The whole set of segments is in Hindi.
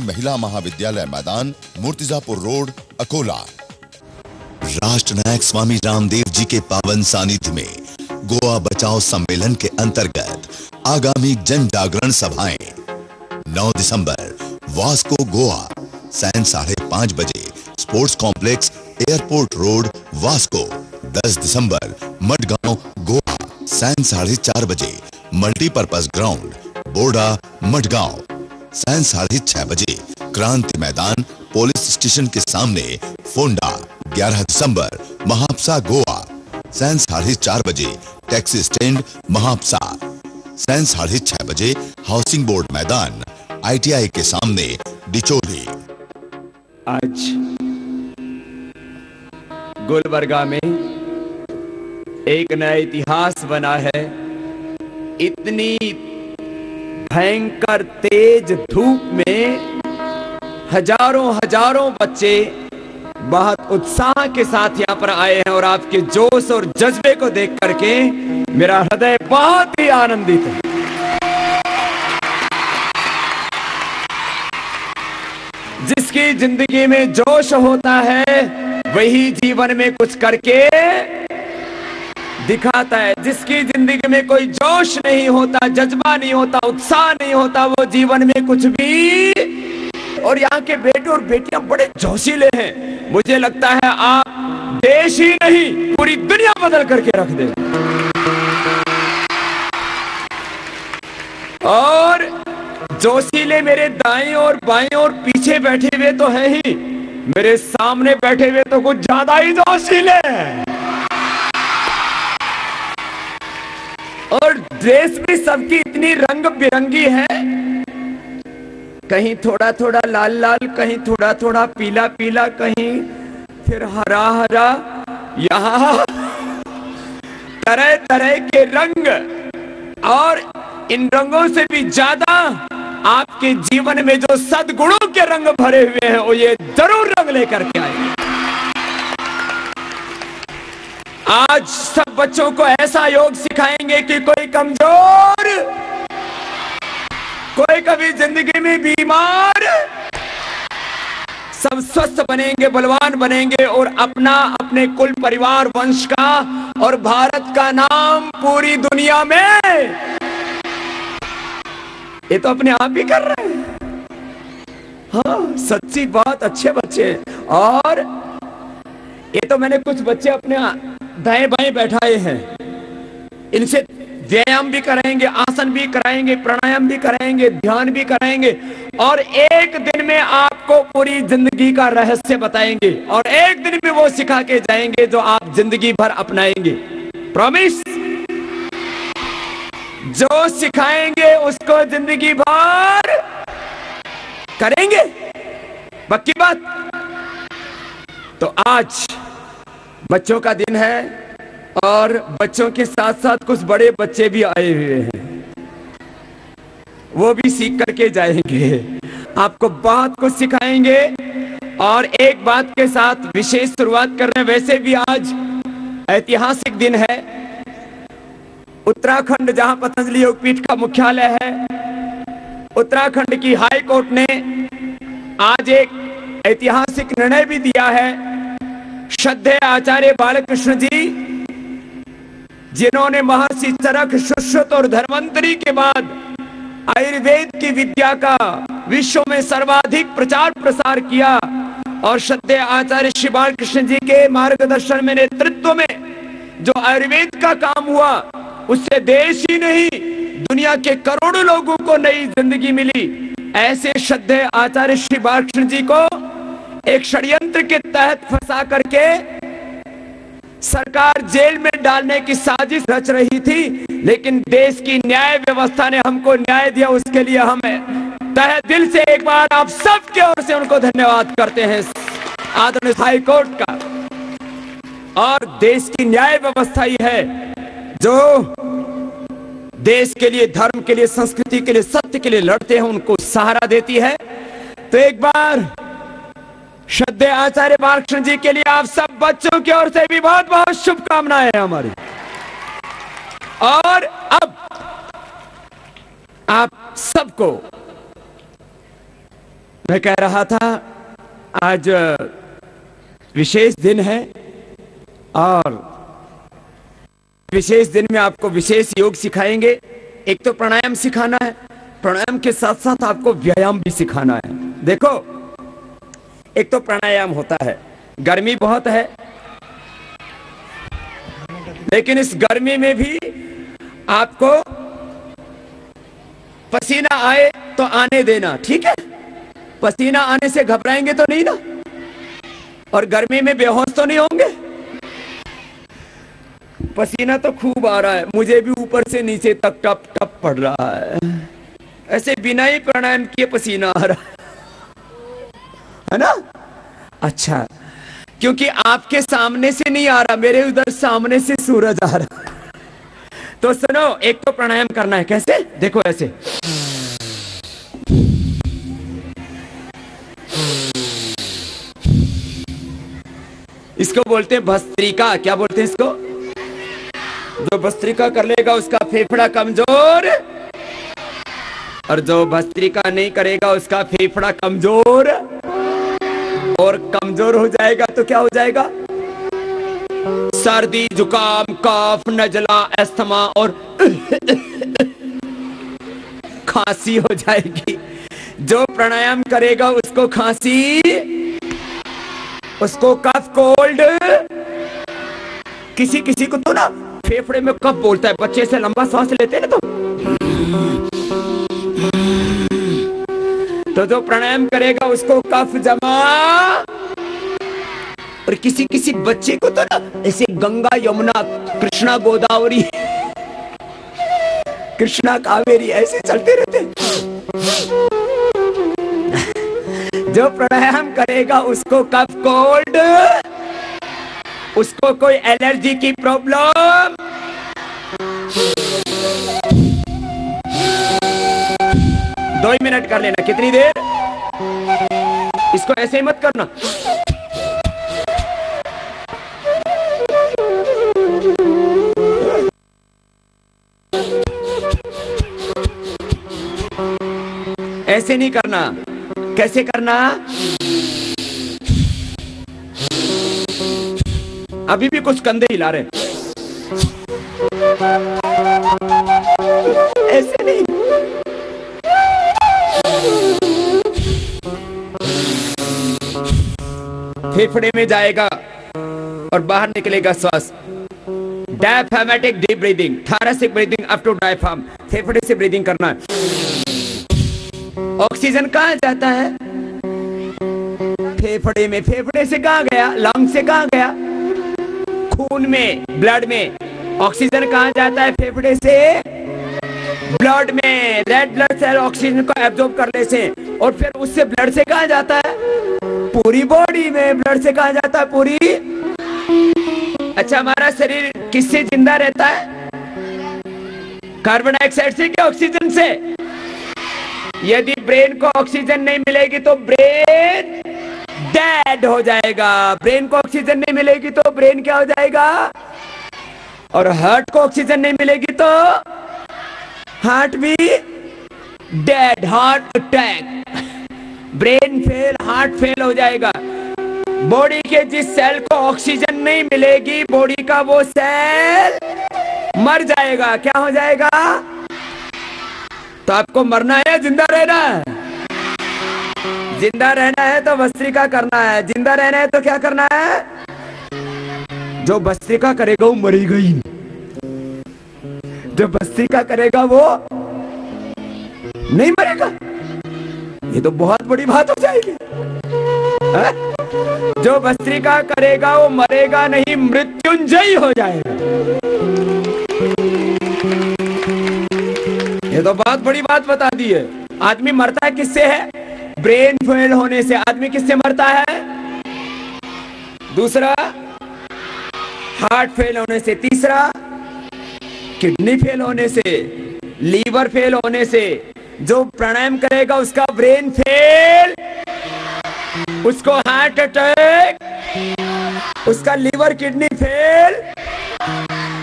महिला महाविद्यालय मैदान, मूर्तिजापुर रोड, अकोला। राष्ट्र नायक स्वामी रामदेव जी के पावन सानिध्य में गोवा बचाओ सम्मेलन के अंतर्गत आगामी जन जागरण सभाएं 9 दिसंबर वास्को गोवा सायं 5:30 बजे, sports complex airport road Vasco. 10 दिसंबर मडगांव गोवा सायं 4:30 बजे, मल्टीपर्पज ग्राउंड बोडा मडगांव। सायं 6:30 बजे क्रांति मैदान पुलिस स्टेशन के सामने फोंडा। 11 दिसंबर महापसा गोवा सायं 4:30 बजे, टैक्सी स्टैंड महापसा। सायं 6:30 बजे हाउसिंग बोर्ड मैदान ITI के सामने डिचोली। आज गुलबर्गा में एक नया इतिहास बना है। इतनी भयंकर तेज धूप में हजारों बच्चे बहुत उत्साह के साथ यहाँ पर आए हैं और आपके जोश और जज्बे को देख करके मेरा हृदय बहुत ही आनंदित है। जिसकी जिंदगी में जोश होता है वही जीवन में कुछ करके दिखाता है। जिसकी जिंदगी में कोई जोश नहीं होता, जज्बा नहीं होता, उत्साह नहीं होता, वो जीवन में कुछ भी। और यहाँ के बेटे और बेटियां बड़े जोशीले हैं। मुझे लगता है आप देश ही नहीं पूरी दुनिया बदल करके रख दे। और जोशीले मेरे दाएं और बाएं और पीछे बैठे हुए तो हैं ही, मेरे सामने बैठे हुए तो कुछ ज्यादा ही जोशीले हैं। और ड्रेस भी सबकी इतनी रंग बिरंगी है, कहीं थोड़ा थोड़ा लाल लाल, कहीं थोड़ा थोड़ा पीला पीला, कहीं फिर हरा हरा। यहाँ तरह तरह के रंग, और इन रंगों से भी ज्यादा आपके जीवन में जो सद्गुणों के रंग भरे हुए हैं वो ये जरूर रंग लेकर के आए। आज सब बच्चों को ऐसा योग सिखाएंगे कि कोई कमजोर, कोई कभी जिंदगी में बीमार, सब स्वस्थ बनेंगे, बलवान बनेंगे और अपना, अपने कुल परिवार, वंश का और भारत का नाम पूरी दुनिया में, ये तो अपने आप ही कर रहे हैं। हाँ, सच्ची बात, अच्छे बच्चे। और ये तो मैंने कुछ बच्चे अपने दाएं बाएं बैठाए हैं, इनसे व्यायाम भी कराएंगे, आसन भी कराएंगे, प्राणायाम भी कराएंगे, ध्यान भी कराएंगे, और एक दिन में आपको पूरी जिंदगी का रहस्य बताएंगे, और एक दिन में वो सिखा के जाएंगे जो आप जिंदगी भर अपनाएंगे। प्रॉमिस। जो सिखाएंगे उसको जिंदगी भर करेंगे, पक्की बात। तो आज बच्चों का दिन है और बच्चों के साथ साथ कुछ बड़े बच्चे भी आए हुए हैं, वो भी सीख करके जाएंगे, आपको बहुत कुछ सिखाएंगे। और एक बात के साथ विशेष शुरुआत कर रहे हैं। वैसे भी आज ऐतिहासिक दिन है। उत्तराखंड, जहां पतंजलि योगपीठ का मुख्यालय है, उत्तराखंड की हाई कोर्ट ने आज एक ऐतिहासिक निर्णय भी दिया है। श्रद्धेय आचार्य बालकृष्ण जी, जिन्होंने महर्षि चरक, सुश्रुत और धन्वंतरि के बाद आयुर्वेद की विद्या का विश्व में सर्वाधिक प्रचार प्रसार किया, और श्रद्धेय आचार्य श्री बालकृष्ण जी के मार्गदर्शन में, नेतृत्व में जो आयुर्वेद का काम हुआ, उससे देश ही नहीं दुनिया के करोड़ों लोगों को नई जिंदगी मिली। ऐसे श्रद्धेय आचार्य श्री बालकृष्ण जी को एक षड्यंत्र के तहत फंसा करके सरकार जेल में डालने की साजिश रच रही थी, लेकिन देश की न्याय व्यवस्था ने हमको न्याय दिया। उसके लिए हम तहे दिल से एक बार आप सबके ओर से उनको धन्यवाद करते हैं, आदरणीय हाई कोर्ट का। और देश की न्याय व्यवस्था ही है जो देश के लिए, धर्म के लिए, संस्कृति के लिए, सत्य के लिए लड़ते हैं, उनको सहारा देती है। तो एक बार श्रद्धेय आचार्य बालकृष्ण जी के लिए आप सब बच्चों की ओर से भी बहुत बहुत शुभकामनाएं हैं हमारी। और अब आप सबको मैं कह रहा था आज विशेष दिन है और विशेष दिन में आपको विशेष योग सिखाएंगे। एक तो प्राणायाम सिखाना है, प्राणायाम के साथ साथ आपको व्यायाम भी सिखाना है। देखो, एक तो प्राणायाम होता है, गर्मी बहुत है लेकिन इस गर्मी में भी आपको पसीना आए तो आने देना, ठीक है? पसीना आने से घबराएंगे तो नहीं ना, और गर्मी में बेहोश तो नहीं होंगे। पसीना तो खूब आ रहा है, मुझे भी ऊपर से नीचे तक टप टप पड़ रहा है, ऐसे बिना ही प्राणायाम किए पसीना आ रहा है ना? अच्छा, क्योंकि आपके सामने से नहीं आ रहा, मेरे उधर सामने से सूरज आ रहा है। तो सुनो, एक तो प्राणायाम करना है। कैसे? देखो ऐसे, इसको बोलते हैं भस्त्रिका। क्या बोलते हैं इसको? जो भस्त्रिका कर लेगा उसका फेफड़ा कमजोर, और जो भस्त्रिका नहीं करेगा उसका फेफड़ा कमजोर, और कमजोर हो जाएगा तो क्या हो जाएगा? सर्दी, जुकाम, कफ, नजला, अस्थमा और खांसी हो जाएगी। जो प्राणायाम करेगा उसको खांसी, उसको कफ, कोल्ड, किसी किसी को तो ना फेफड़े में कफ बोलता है, बच्चे से लंबा सांस लेते हैं ना तो जो प्राणायाम करेगा उसको कफ जमा, और किसी किसी बच्चे को तो ना ऐसे गंगा, यमुना, कृष्णा, गोदावरी, कृष्णा, कावेरी ऐसे चलते रहते। जो प्राणायाम करेगा उसको कफ, कोल्ड, उसको कोई एलर्जी की प्रॉब्लम, दो ही मिनट कर लेना। कितनी देर? इसको ऐसे ही मत करना, ऐसे नहीं करना। कैसे करना? अभी भी कुछ कंधे हिला रहे, ऐसे नहीं। फेफड़े में जाएगा और बाहर निकलेगा श्वास। Diaphragmatic deep breathing, thoracic breathing up to diaphragm, फेफड़े से ब्रीदिंग करना है। ऑक्सीजन कहाँ जाता है? फेफड़े में। फेफड़े से कहाँ गया? लंग से कहाँ गया? खून में, ब्लड में। ऑक्सीजन कहाँ जाता है? फेफड़े से ब्लड में। रेड ब्लड सेल ऑक्सीजन को एब्जॉर्ब कर लेते हैं, और फिर उससे ब्लड से कहाँ जाता है? पूरी बॉडी में। ब्लड से कहाँ जाता है? पूरी। अच्छा, हमारा शरीर किससे जिंदा रहता है? कार्बन डाइऑक्साइड से क्या ऑक्सीजन से? यदि ब्रेन को ऑक्सीजन नहीं मिलेगी तो ब्रेन डेड हो जाएगा। ब्रेन को ऑक्सीजन नहीं मिलेगी तो ब्रेन क्या हो जाएगा? और हार्ट को ऑक्सीजन नहीं मिलेगी तो हार्ट भी dead, heart attack, brain fail, heart fail हो जाएगा। बॉडी के जिस सेल को ऑक्सीजन नहीं मिलेगी, बॉडी का वो सेल मर जाएगा। क्या हो जाएगा? तो आपको मरना है, जिंदा रहना है? जिंदा रहना है तो भस्त्रिका करना है। जिंदा रहना है तो क्या करना है? जो भस्त्रिका करेगा वो मरेगा ही नहीं। जो भस्त्रिका करेगा वो नहीं मरेगा। ये तो बहुत बड़ी बात हो जाएगी। जो भस्त्रिका करेगा वो मरेगा नहीं, मृत्युंजयी हो जाएगा। ये तो बहुत बड़ी बात बता दी है। आदमी मरता है किससे है? ब्रेन फेल होने से। आदमी किससे मरता है? दूसरा, हार्ट फेल होने से। तीसरा, किडनी फेल होने से, लीवर फेल होने से। जो प्राणायाम करेगा उसका ब्रेन फेल, उसको हार्ट अटैक, उसका लीवर, किडनी फेल।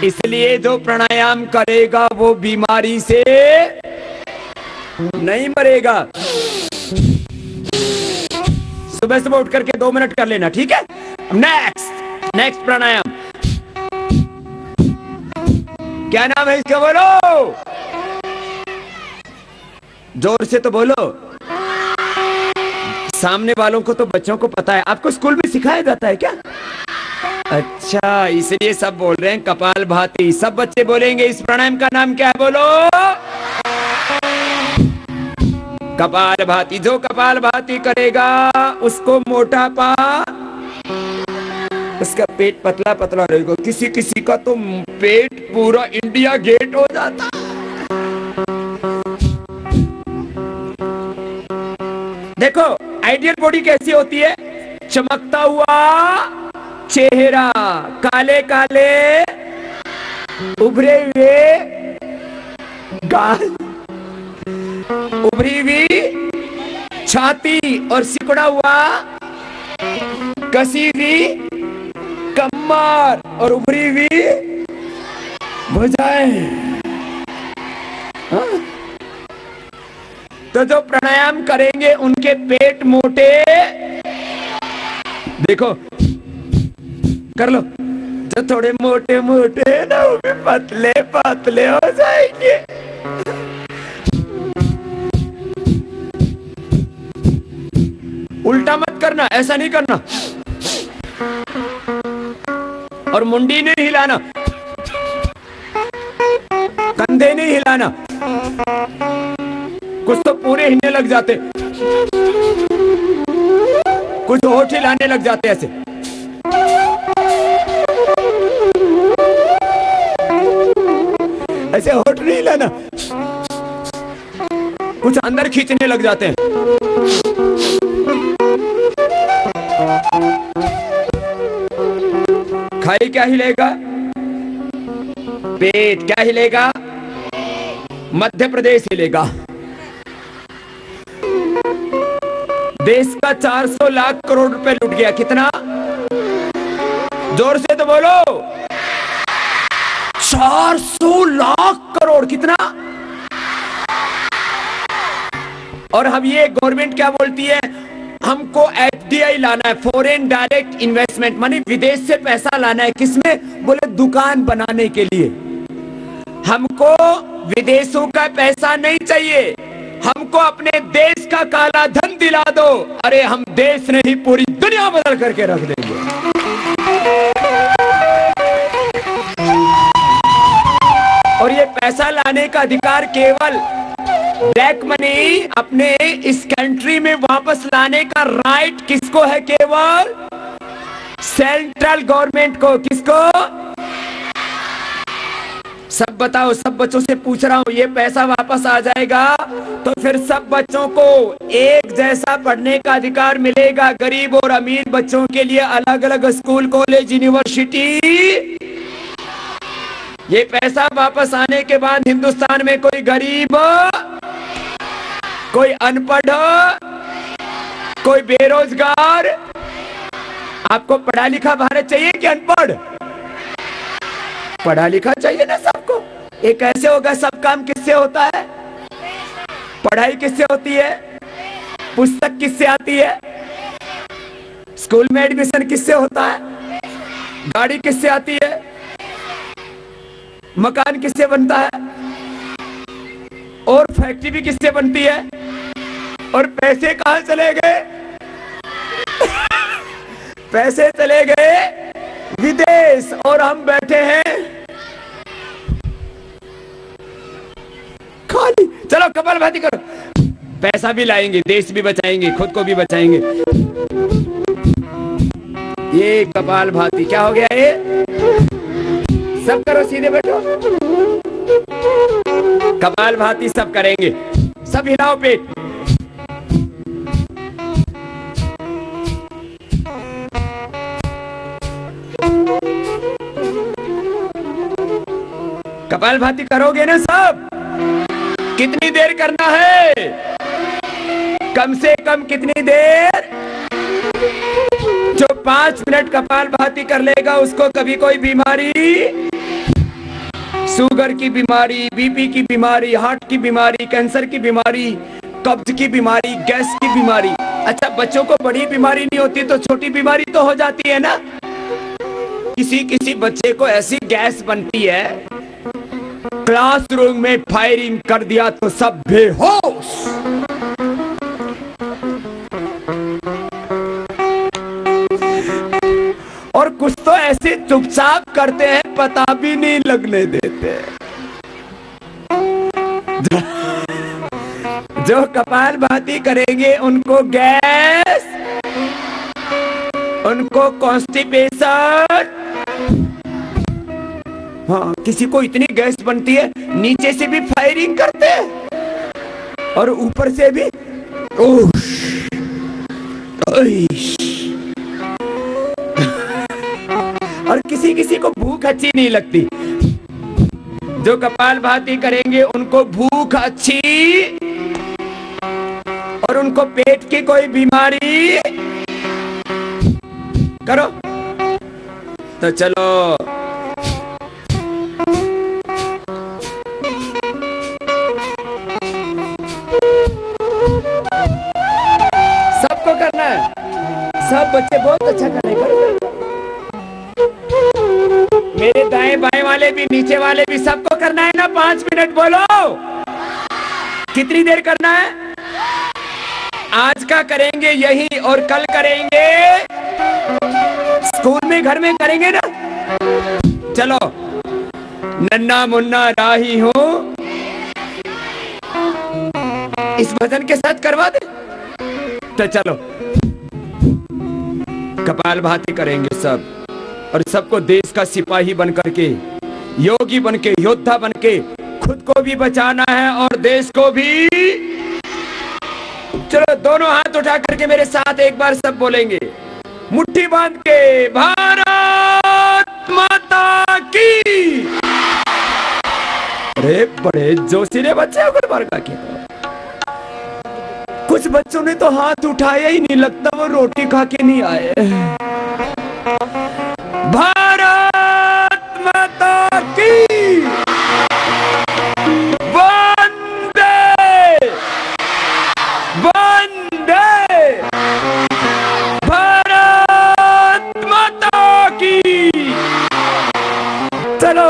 इसलिए जो प्राणायाम करेगा वो बीमारी से नहीं मरेगा। सुबह सुबह उठ करके 2 मिनट कर लेना, ठीक है। नेक्स्ट प्राणायाम, क्या नाम है इसका, बोलो, जोर से तो बोलो। सामने वालों को तो बच्चों को पता है, आपको स्कूल में सिखाया जाता है क्या? अच्छा, इसलिए सब बोल रहे हैं कपालभाति। सब बच्चे बोलेंगे इस प्राणायाम का नाम क्या है, बोलो, कपालभाति। जो कपालभाति करेगा उसको मोटापा, उसका पेट पतला पतला रहेगा। किसी किसी का तो पेट पूरा इंडिया गेट हो जाता। देखो आइडियल बॉडी कैसी होती है, चमकता हुआ चेहरा, काले काले उभरे हुए गाल, उभरी हुई छाती और सिकुड़ा हुआ कसी हुई कमर और उभरी हुई भुजाएं। हाँ? तो जो प्राणायाम करेंगे उनके पेट मोटे, देखो कर लो, जो थोड़े मोटे मोटे ना वो भी पतले पतले हो जाएंगे। उल्टा मत करना, ऐसा नहीं करना, और मुंडी नहीं हिलाना, कंधे नहीं हिलाना, कुछ तो पूरे हिलने लग जाते, कुछ होठ हिलाने लग जाते ऐसे। ऐसे होठ नहीं हिलाना, कुछ अंदर खींचने लग जाते हैं। खाली क्या हिलेगा, पेट क्या हिलेगा, मध्य प्रदेश हिलेगा। देश का 400 लाख करोड़ रुपए लूट गया। कितना, जोर से तो बोलो, 400 लाख करोड़। कितना? और हम ये गवर्नमेंट क्या बोलती है, हमको एफडीआई लाना है, फॉरेन डायरेक्ट इन्वेस्टमेंट, मानी विदेश से पैसा लाना है। किसमें? बोले दुकान बनाने के लिए। हमको विदेशों का पैसा नहीं चाहिए, हमको अपने देश का काला धन दिला दो। अरे हम देश नहीं पूरी दुनिया बदल करके रख देंगे। और ये पैसा लाने का अधिकार केवल ब्लैक मनी अपने इस कंट्री में वापस लाने का राइट किसको है? केवल सेंट्रल गवर्नमेंट को। किसको? सब बताओ, सब बच्चों से पूछ रहा हूं, ये पैसा वापस आ जाएगा तो फिर सब बच्चों को एक जैसा पढ़ने का अधिकार मिलेगा। गरीब और अमीर बच्चों के लिए अलग अलग स्कूल, कॉलेज, यूनिवर्सिटी। ये पैसा वापस आने के बाद हिंदुस्तान में कोई गरीब, कोई अनपढ़, कोई बेरोजगार, आपको पढ़ा लिखा भारत चाहिए कि अनपढ़? पढ़ा लिखा चाहिए ना सबको। ये कैसे होगा? सब काम किससे होता है? पढ़ाई किससे होती है? पुस्तक किससे आती है? स्कूल में एडमिशन किससे होता है? गाड़ी किससे आती है? मकान किससे बनता है? और फैक्ट्री भी किससे बनती है? और पैसे कहां चले गए? पैसे चले गए विदेश, और हम बैठे हैं खाली। चलो कपालभाति करो, पैसा भी लाएंगे, देश भी बचाएंगे, खुद को भी बचाएंगे। ये कपालभाति क्या हो गया? ये सब करो, सीधे बैठो। कपालभाति सब करेंगे, सब हिलाओ पेट। कपालभाति करोगे ना सब? कितनी देर करना है? कम से कम कितनी देर? जो 5 मिनट कपालभाति कर लेगा उसको कभी कोई बीमारी, शुगर की बीमारी, बीपी की बीमारी, हार्ट की बीमारी, कैंसर की बीमारी, कब्ज की बीमारी, गैस की बीमारी अच्छा, बच्चों को बड़ी बीमारी नहीं होती तो छोटी बीमारी तो हो जाती है ना। किसी किसी बच्चे को ऐसी गैस बनती है, क्लासरूम में फायरिंग कर दिया तो सब बेहोश। और कुछ तो ऐसे चुपचाप करते हैं, पता भी नहीं लगने देते। जो कपालभाति करेंगे उनको गैस, उनको कॉन्स्टिपेशन। हाँ, किसी को इतनी गैस बनती है नीचे से भी फायरिंग करते हैं और ऊपर से भी और किसी किसी को भूख अच्छी नहीं लगती। जो कपालभाति करेंगे उनको भूख अच्छी और उनको पेट की कोई बीमारी। करो तो चलो। सबको करना है, सब बच्चे बहुत अच्छा करेंगे। मेरे दाएं बाएं वाले भी, नीचे वाले भी, सबको करना है ना। 5 मिनट बोलो, कितनी देर करना है? आज का करेंगे यही और कल करेंगे स्कूल में, घर में करेंगे ना। चलो, नन्ना मुन्ना राही हूं, इस भजन के साथ करवा दे तो चलो। कपालभाति करेंगे सब, और सबको देश का सिपाही बनकर के, योगी बनके, योद्धा बनके खुद को भी बचाना है और देश को भी। चलो, दोनों हाथ उठा करके मेरे साथ एक बार सब बोलेंगे, मुट्ठी बांध के, भारत माता की। अरे बड़े जोशीले बच्चे हो गुलबर्गा के। कुछ बच्चों ने तो हाथ उठाया ही नहीं, लगता वो रोटी खा के नहीं आए। भारत माता की वंदे वंदे, भारत माता की। चलो,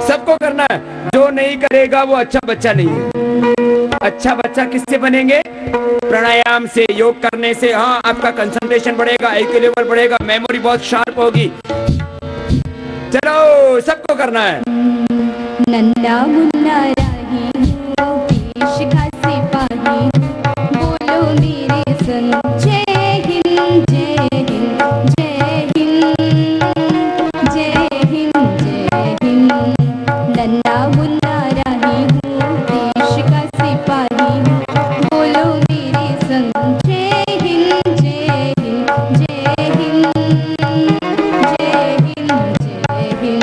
सबको करना है। जो नहीं करेगा वो अच्छा बच्चा नहीं है। अच्छा बच्चा किससे बनेंगे? प्राणायाम से, योग करने से। हाँ, आपका कंसंट्रेशन बढ़ेगा, IQ लेवल बढ़ेगा, मेमोरी बहुत शार्प होगी। चलो, सबको करना है। नन्ना मुन्ना राही हूँ, देश का सिपाही, बोलो मेरे संग, जय हिंद जय हिंद जय हिंद जय हिंद जय हिंद। नन्ना मुन्ना राही हूँ, देश का सिपाही, बोलो मेरे संग, जय हिंद जय हिंद जय हिंद जय हिंद जय हिंद।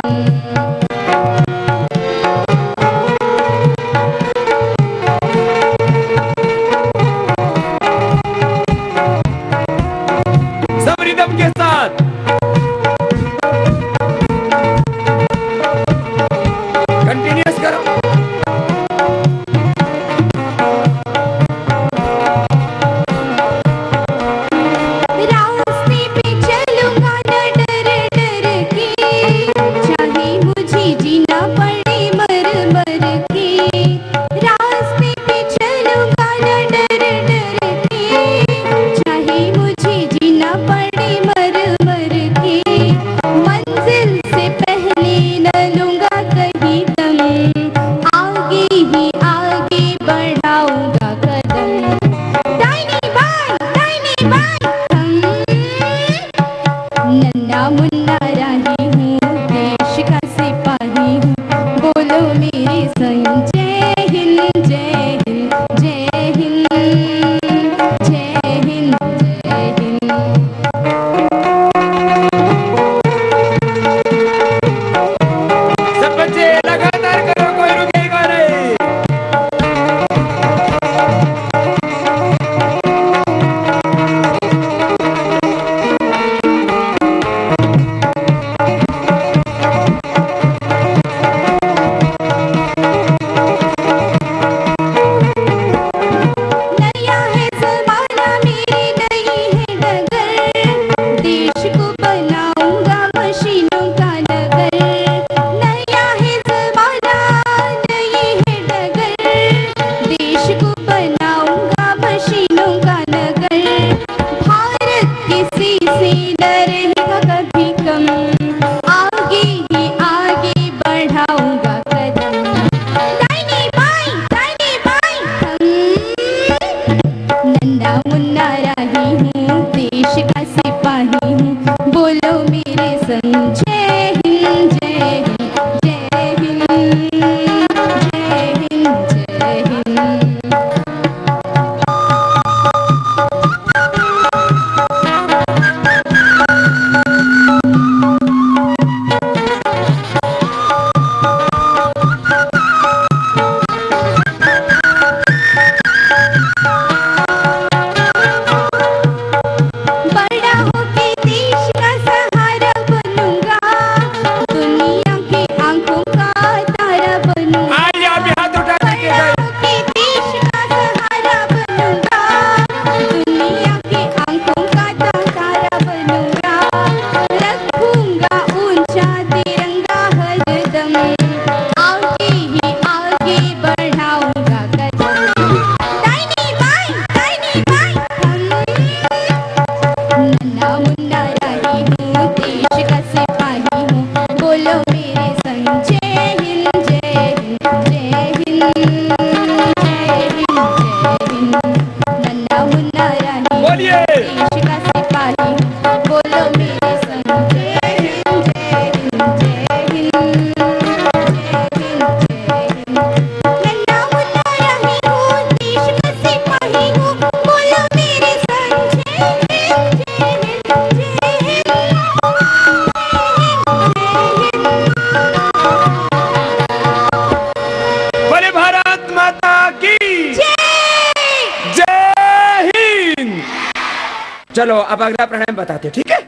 चलो अब अगला प्राणायाम बताते, ठीक है।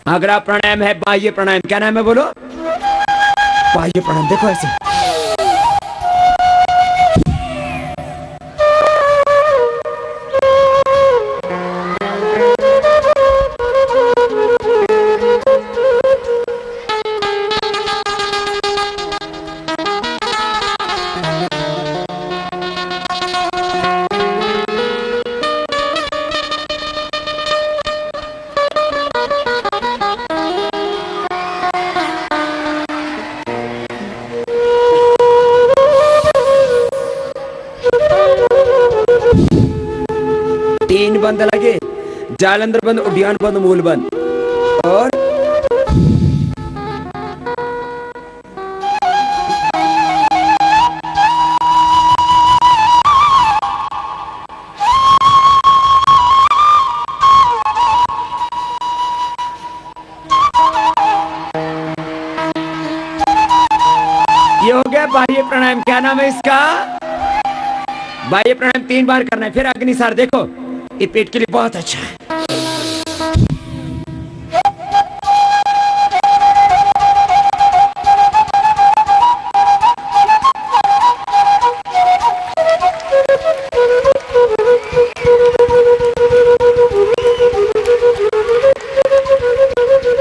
अगला प्राणायाम है बाह्य प्राणायाम। क्या नाम है बोलो? बाह्य प्राणायाम। देखो ऐसे, तीन बंद लगे, जालंधर बंद, उद्यान बंद, मूल बंद। और ये हो गया बाह्य प्राणायाम। क्या नाम है इसका? बाह्य प्राणायाम 3 बार करना है। फिर अग्निसार। देखो ये पेट के लिए बहुत अच्छा है।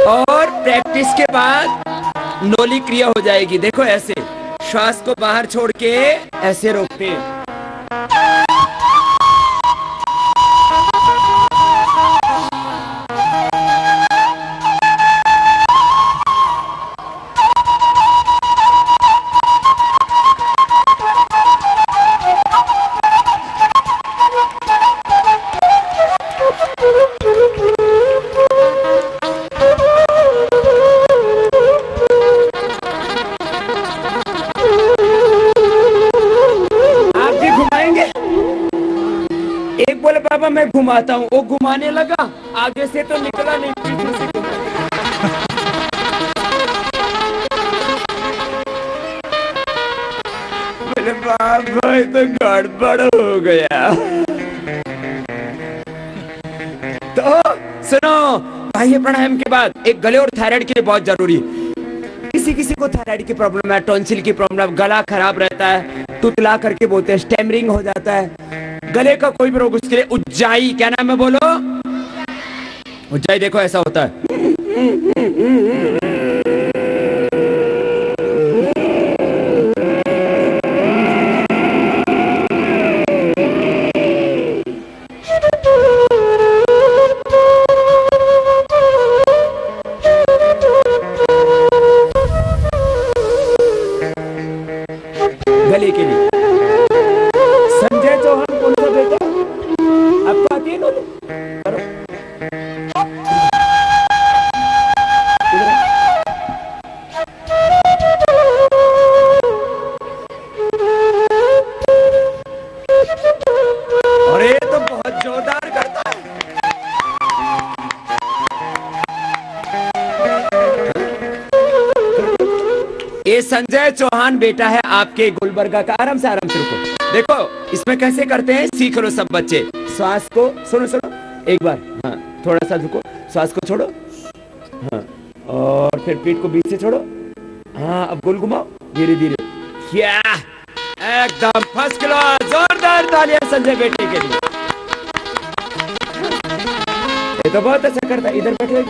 और प्रैक्टिस के बाद नोली क्रिया हो जाएगी। देखो ऐसे श्वास को बाहर छोड़ के ऐसे रोकते हैं। बाबा मैं घुमाता हूँ, वो घुमाने लगा, आगे से तो निकला नहीं, पीछे से मेरे बाबा तो गड़बड़ हो गया। तो सुनो, बाह्य प्राणायाम के बाद एक गले और थायराइड के लिए बहुत जरूरी। किसी किसी को थायराइड की प्रॉब्लम है, टॉन्सिल की प्रॉब्लम, गला खराब रहता है, तुतला करके बोलते हैं, स्टैमरिंग हो जाता है, गले का कोई भी रोग, उसके लिए उज्जाई। क्या नाम है बोलो? उज्जाई। देखो ऐसा होता है। गले के लिए संजय चौहान कौन सा बेटा आपको आती है? करो। और ये तो बहुत जोरदार करता है। ये संजय चौहान बेटा है आपके गुलबर्गा का। आराम से रुको। देखो इसमें कैसे करते हैं, सीख लो सब बच्चे। श्वास को सुनो एक बार, हाँ थोड़ा सा रुको, श्वास को छोड़ो, हाँ और फिर पीठ को बीच से छोड़ो, हाँ अब गोल घुमाओ धीरे धीरे। क्या एकदम फर्स्ट क्लास, जोरदार तालियां संजय बेटे के लिए। ये तो बहुत अच्छा करता है। इधर बैठे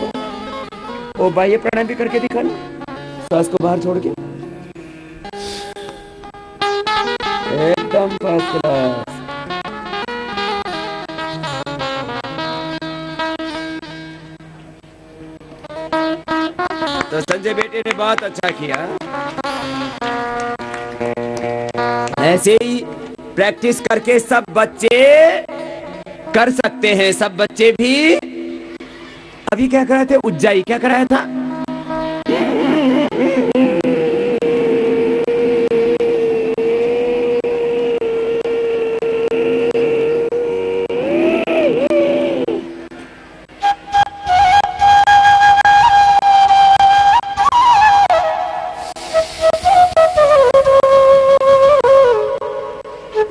वो बाह्य प्राणायाम भी करके दिखा ना, श्वास को बाहर छोड़ के, एकदम फर्स्ट क्लास। तो संजय बेटे ने बहुत अच्छा किया। ऐसे ही प्रैक्टिस करके सब बच्चे कर सकते हैं। सब बच्चे भी अभी क्या कराए थे? उज्जाई। क्या कराया था?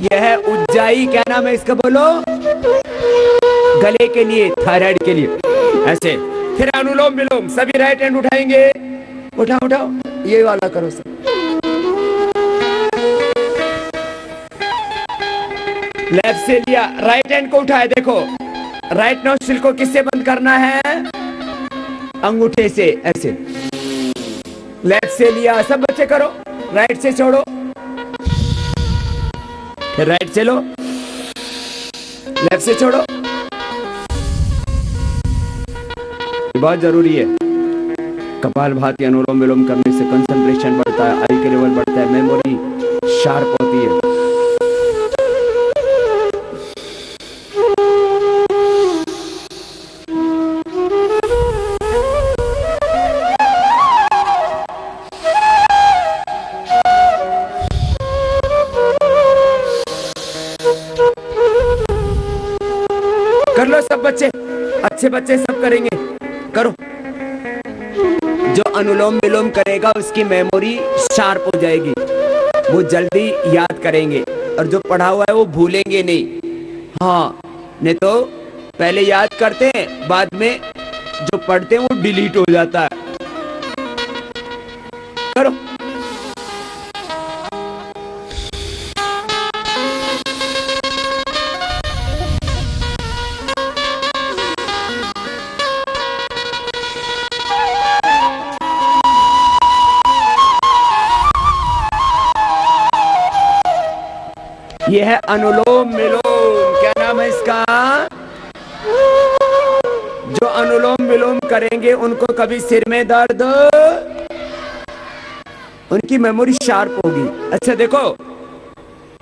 यह है उज्जाई। क्या नाम है इसका बोलो? गले के लिए, थायराइड के लिए, ऐसे। फिर अनुलोम विलोम, सभी राइट हैंड उठाएंगे, उठाओ उठाओ, ये वाला करो सब। लेफ्ट से लिया, राइट हैंड को उठाए, देखो राइट नोस्ट्रिल को किससे बंद करना है? अंगूठे से, ऐसे। लेफ्ट से लिया, सब बच्चे करो, राइट से छोड़ो, फिर राइट से लो, लेफ्ट से छोड़ो। बहुत जरूरी है। कपालभाति अनुलोम विलोम करने से कंसंट्रेशन बढ़ता है, आई के लेवल बढ़ता है, मेमोरी शार्प होती है। कर लो सब बच्चे, अच्छे बच्चे सब करेंगे, करो। जो अनुलोम विलोम करेगा उसकी मेमोरी शार्प हो जाएगी, वो जल्दी याद करेंगे, और जो पढ़ा हुआ है वो भूलेंगे नहीं। हाँ, नहीं तो पहले याद करते हैं, बाद में जो पढ़ते हैं वो डिलीट हो जाता है। करो। यह है अनुलोम विलोम। क्या नाम है इसका? जो अनुलोम विलोम करेंगे उनको कभी सिर में दर्द, उनकी मेमोरी शार्प होगी। अच्छा देखो,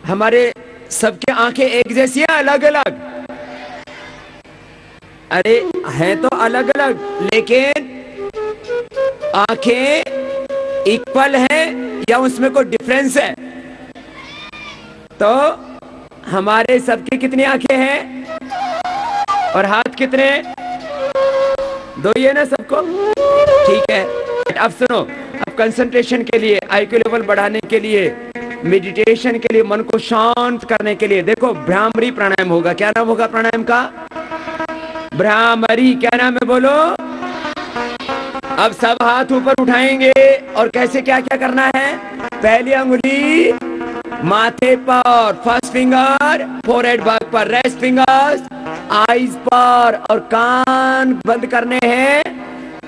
हमारे सबके आंखें एक जैसी हैं, अलग अलग? अरे हैं तो अलग अलग, लेकिन आंखें इक्वल हैं या उसमें कोई डिफरेंस है? तो हमारे सबके कितनी आंखें हैं और हाथ कितने? दो ही है ना सबको? ठीक है। अब सुनो, अब कंसंट्रेशन के लिए, आईक्यू लेवल बढ़ाने के लिए, मेडिटेशन के लिए, मन को शांत करने के लिए, देखो भ्रामरी प्राणायाम होगा। क्या नाम होगा प्राणायाम का? भ्रामरी। क्या नाम है बोलो? अब सब हाथ ऊपर उठाएंगे और कैसे क्या क्या करना है? पहली अंगुली माथे पर, फर्स्ट फिंगर फोरहेड भाग पर, रेस्ट फिंगर्स आईज पर, और कान बंद करने हैं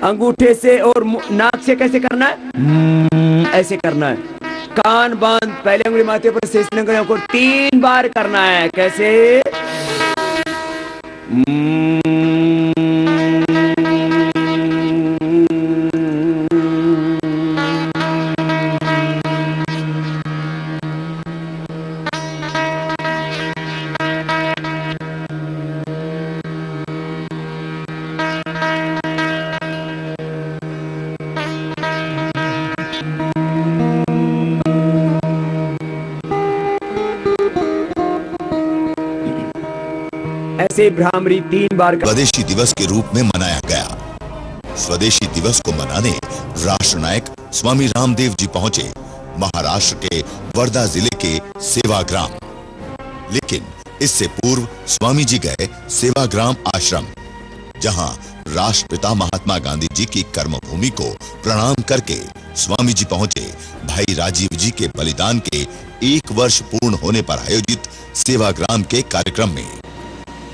अंगूठे से, और नाक से कैसे करना है? ऐसे करना है, कान बंद। पहले अंगुली माथे पर, शेष अंगुलियों को 3 बार करना है। कैसे? ऐसे भ्रामरी 3 बार स्वदेशी दिवस के रूप में मनाया गया। स्वदेशी दिवस को मनाने राष्ट्र नायक स्वामी रामदेव जी पहुंचे महाराष्ट्र के वर्धा जिले के सेवाग्राम। लेकिन इससे पूर्व स्वामी जी गए सेवाग्राम आश्रम, जहां राष्ट्रपिता महात्मा गांधी जी की कर्मभूमि को प्रणाम करके स्वामी जी पहुंचे भाई राजीव जी के बलिदान के 1 वर्ष पूर्ण होने पर आयोजित सेवाग्राम के कार्यक्रम में,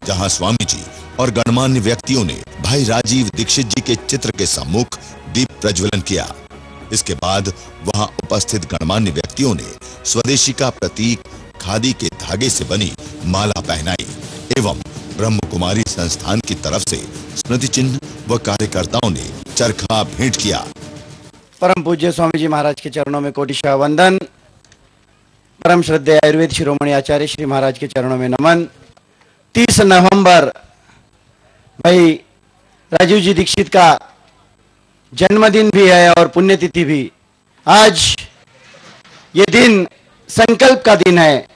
जहां स्वामी जी और गणमान्य व्यक्तियों ने भाई राजीव दीक्षित जी के चित्र के सम्मुख दीप प्रज्वलन किया। इसके बाद वहां उपस्थित गणमान्य व्यक्तियों ने स्वदेशी का प्रतीक खादी के धागे से बनी माला पहनाई एवं ब्रह्म कुमारी संस्थान की तरफ से स्मृति चिन्ह व कार्यकर्ताओं ने चरखा भेंट किया। परम पूज्य स्वामी जी महाराज के चरणों में कोटिशः वंदन। परम श्रद्धेय आयुर्वेद शिरोमणि आचार्य श्री महाराज के चरणों में नमन। 30 नवंबर भाई राजीव जी दीक्षित का जन्मदिन भी है और पुण्यतिथि भी। आज ये दिन संकल्प का दिन है।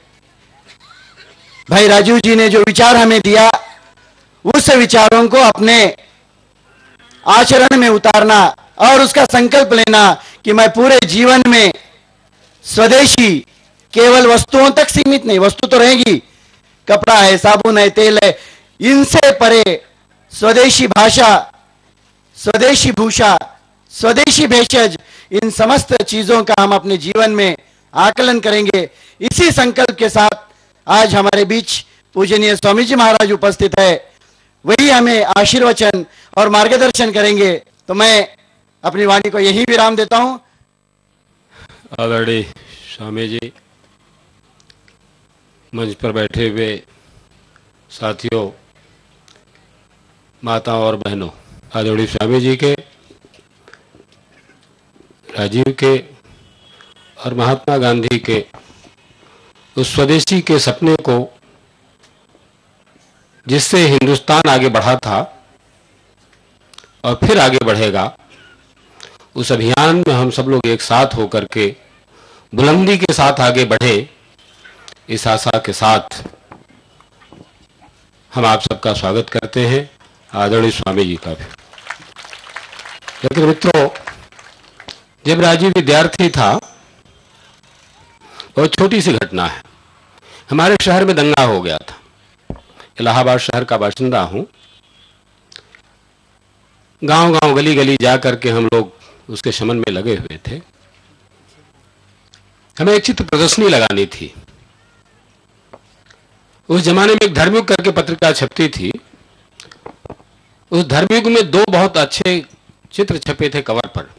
भाई राजीव जी ने जो विचार हमें दिया, उस विचारों को अपने आचरण में उतारना और उसका संकल्प लेना कि मैं पूरे जीवन में स्वदेशी, केवल वस्तुओं तक सीमित नहीं, वस्तु तो रहेगी, कपड़ा है, साबुन है, तेल है, इनसे परे स्वदेशी भाषा, स्वदेशी भूषा, स्वदेशी भेषज, इन समस्त चीजों का हम अपने जीवन में आकलन करेंगे। इसी संकल्प के साथ आज हमारे बीच पूजनीय स्वामी जी महाराज उपस्थित है, वही हमें आशीर्वचन और मार्गदर्शन करेंगे। तो मैं अपनी वाणी को यही विराम देता हूं। आदरणीय स्वामी जी, मंच पर बैठे हुए साथियों, माताओं और बहनों, आदरणीय स्वामी जी के, राजीव के और महात्मा गांधी के उस स्वदेशी के सपने को जिससे हिंदुस्तान आगे बढ़ा था और फिर आगे बढ़ेगा, उस अभियान में हम सब लोग एक साथ होकर के बुलंदी के साथ आगे बढ़े, इस आशा के साथ हम आप सबका स्वागत करते हैं, आदरणीय स्वामी जी का भी। लेकिन मित्रों, जब राजीव विद्यार्थी था, बहुत छोटी सी घटना है, हमारे शहर में दंगा हो गया था। इलाहाबाद शहर का बाशिंदा हूं। गांव गांव गली गली जा करके हम लोग उसके शमन में लगे हुए थे। हमें एक चित्र प्रदर्शनी लगानी थी। उस जमाने में एक धर्मयुग करके पत्रिका छपती थी। उस धर्मयुग में दो बहुत अच्छे चित्र छपे थे कवर पर।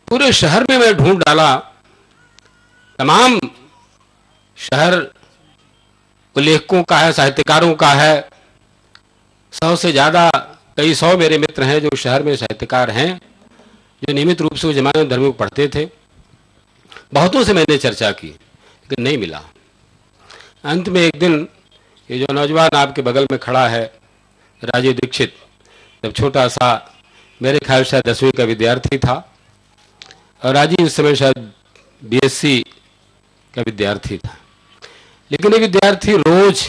पूरे शहर में मैं ढूंढ डाला, तमाम शहर लेखकों का है, साहित्यकारों का है, 100 से ज्यादा, कई 100 मेरे मित्र हैं जो शहर में साहित्यकार हैं, जो नियमित रूप से उस जमाने में धर्मयुग पढ़ते थे। बहुतों से मैंने चर्चा की लेकिन नहीं मिला। अंत में एक दिन ये जो नौजवान आपके बगल में खड़ा है, राजीव दीक्षित, जब छोटा सा, मेरे ख्याल शायद 10वीं का विद्यार्थी था, और राजीव उस समय शायद BSc का विद्यार्थी था। लेकिन ये विद्यार्थी रोज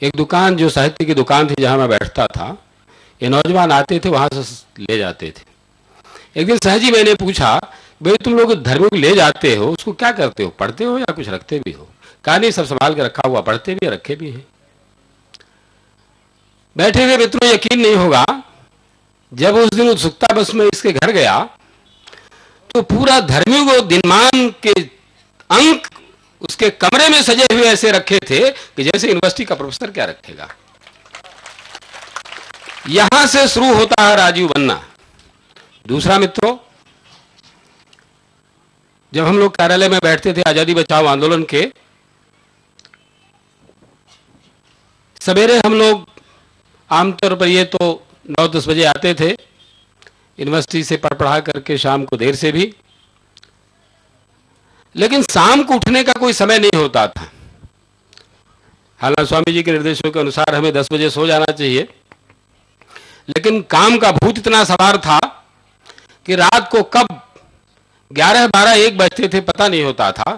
एक दुकान, जो साहित्य की दुकान थी जहां मैं बैठता था, ये नौजवान आते थे, वहां से ले जाते थे। एक दिन सहजी मैंने पूछा, भाई तुम लोग धर्मयुग ले जाते हो, उसको क्या करते हो, पढ़ते हो या कुछ रखते भी हो? कहा नहीं, सब संभाल के रखा हुआ, पढ़ते भी रखे भी हैं। बैठे हुए मित्रों, यकीन नहीं होगा, जब उस दिन उत्सुकता बस में इसके घर गया तो पूरा धर्मयुग दिनमान के अंक उसके कमरे में सजे हुए ऐसे रखे थे कि जैसे यूनिवर्सिटी का प्रोफेसर क्या रखेगा। यहां से शुरू होता है राजीव बनना। दूसरा मित्रों, जब हम लोग कार्यालय में बैठते थे आजादी बचाओ आंदोलन के, सवेरे हम लोग आमतौर पर ये तो 9-10 बजे आते थे यूनिवर्सिटी से, पढ़ा करके शाम को देर से भी। लेकिन शाम को उठने का कोई समय नहीं होता था। हालांकि स्वामी जी के निर्देशों के अनुसार हमें 10 बजे सो जाना चाहिए, लेकिन काम का भूत इतना सवार था कि रात को कब 11, 12, 1 बजते थे पता नहीं होता था।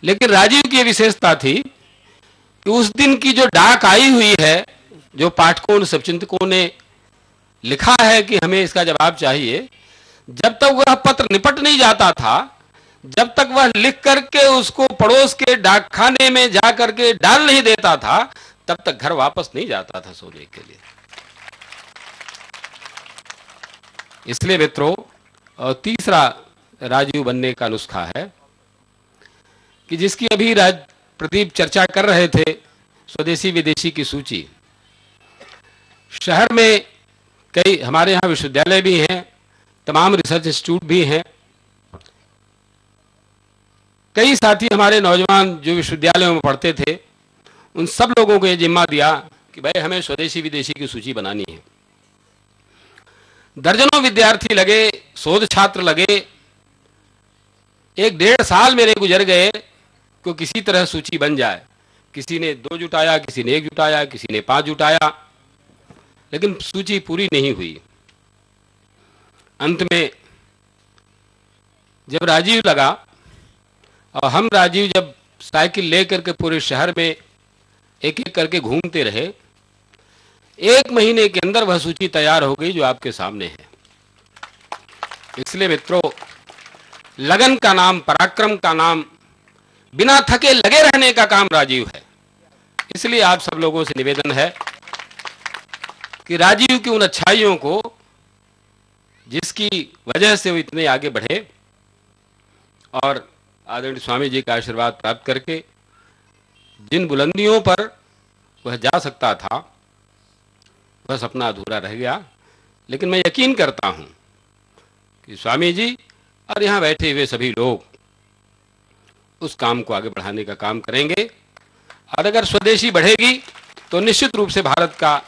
लेकिन राजीव की विशेषता थी कि उस दिन की जो डाक आई हुई है, जो पाठकों, शुभचिंतकों ने लिखा है कि हमें इसका जवाब चाहिए, जब तक वह पत्र निपट नहीं जाता था, जब तक वह लिख करके उसको पड़ोस के डाकखाने में जा करके डाल नहीं देता था, तब तक घर वापस नहीं जाता था सोने के लिए। इसलिए मित्रों, और तीसरा राजीव बनने का नुस्खा है कि जिसकी अभी प्रदीप चर्चा कर रहे थे, स्वदेशी विदेशी की सूची। शहर में कई, हमारे यहाँ विश्वविद्यालय भी हैं, तमाम रिसर्च इंस्टीट्यूट भी हैं। कई साथी हमारे नौजवान जो विश्वविद्यालयों में पढ़ते थे, उन सब लोगों को यह जिम्मा दिया कि भाई हमें स्वदेशी विदेशी की सूची बनानी है। दर्जनों विद्यार्थी लगे, शोध छात्र लगे। 1-1.5 साल मेरे गुजर गए कि किसी तरह सूची बन जाए। किसी ने 2 जुटाया, किसी ने 1 जुटाया, किसी ने 5 जुटाया, लेकिन सूची पूरी नहीं हुई। अंत में जब राजीव लगा, और हम राजीव जब साइकिल लेकर के पूरे शहर में एक एक करके घूमते रहे, 1 महीने के अंदर वह सूची तैयार हो गई जो आपके सामने है। इसलिए मित्रों, लगन का नाम, पराक्रम का नाम, बिना थके लगे रहने का काम राजीव है। इसलिए आप सब लोगों से निवेदन है कि राजीव की उन अच्छाइयों को, जिसकी वजह से वो इतने आगे बढ़े और आदरणीय स्वामी जी का आशीर्वाद प्राप्त करके जिन बुलंदियों पर वह जा सकता था, वह सपना अधूरा रह गया। लेकिन मैं यकीन करता हूं कि स्वामी जी और यहां बैठे हुए सभी लोग उस काम को आगे बढ़ाने का काम करेंगे। और अगर स्वदेशी बढ़ेगी तो निश्चित रूप से भारत का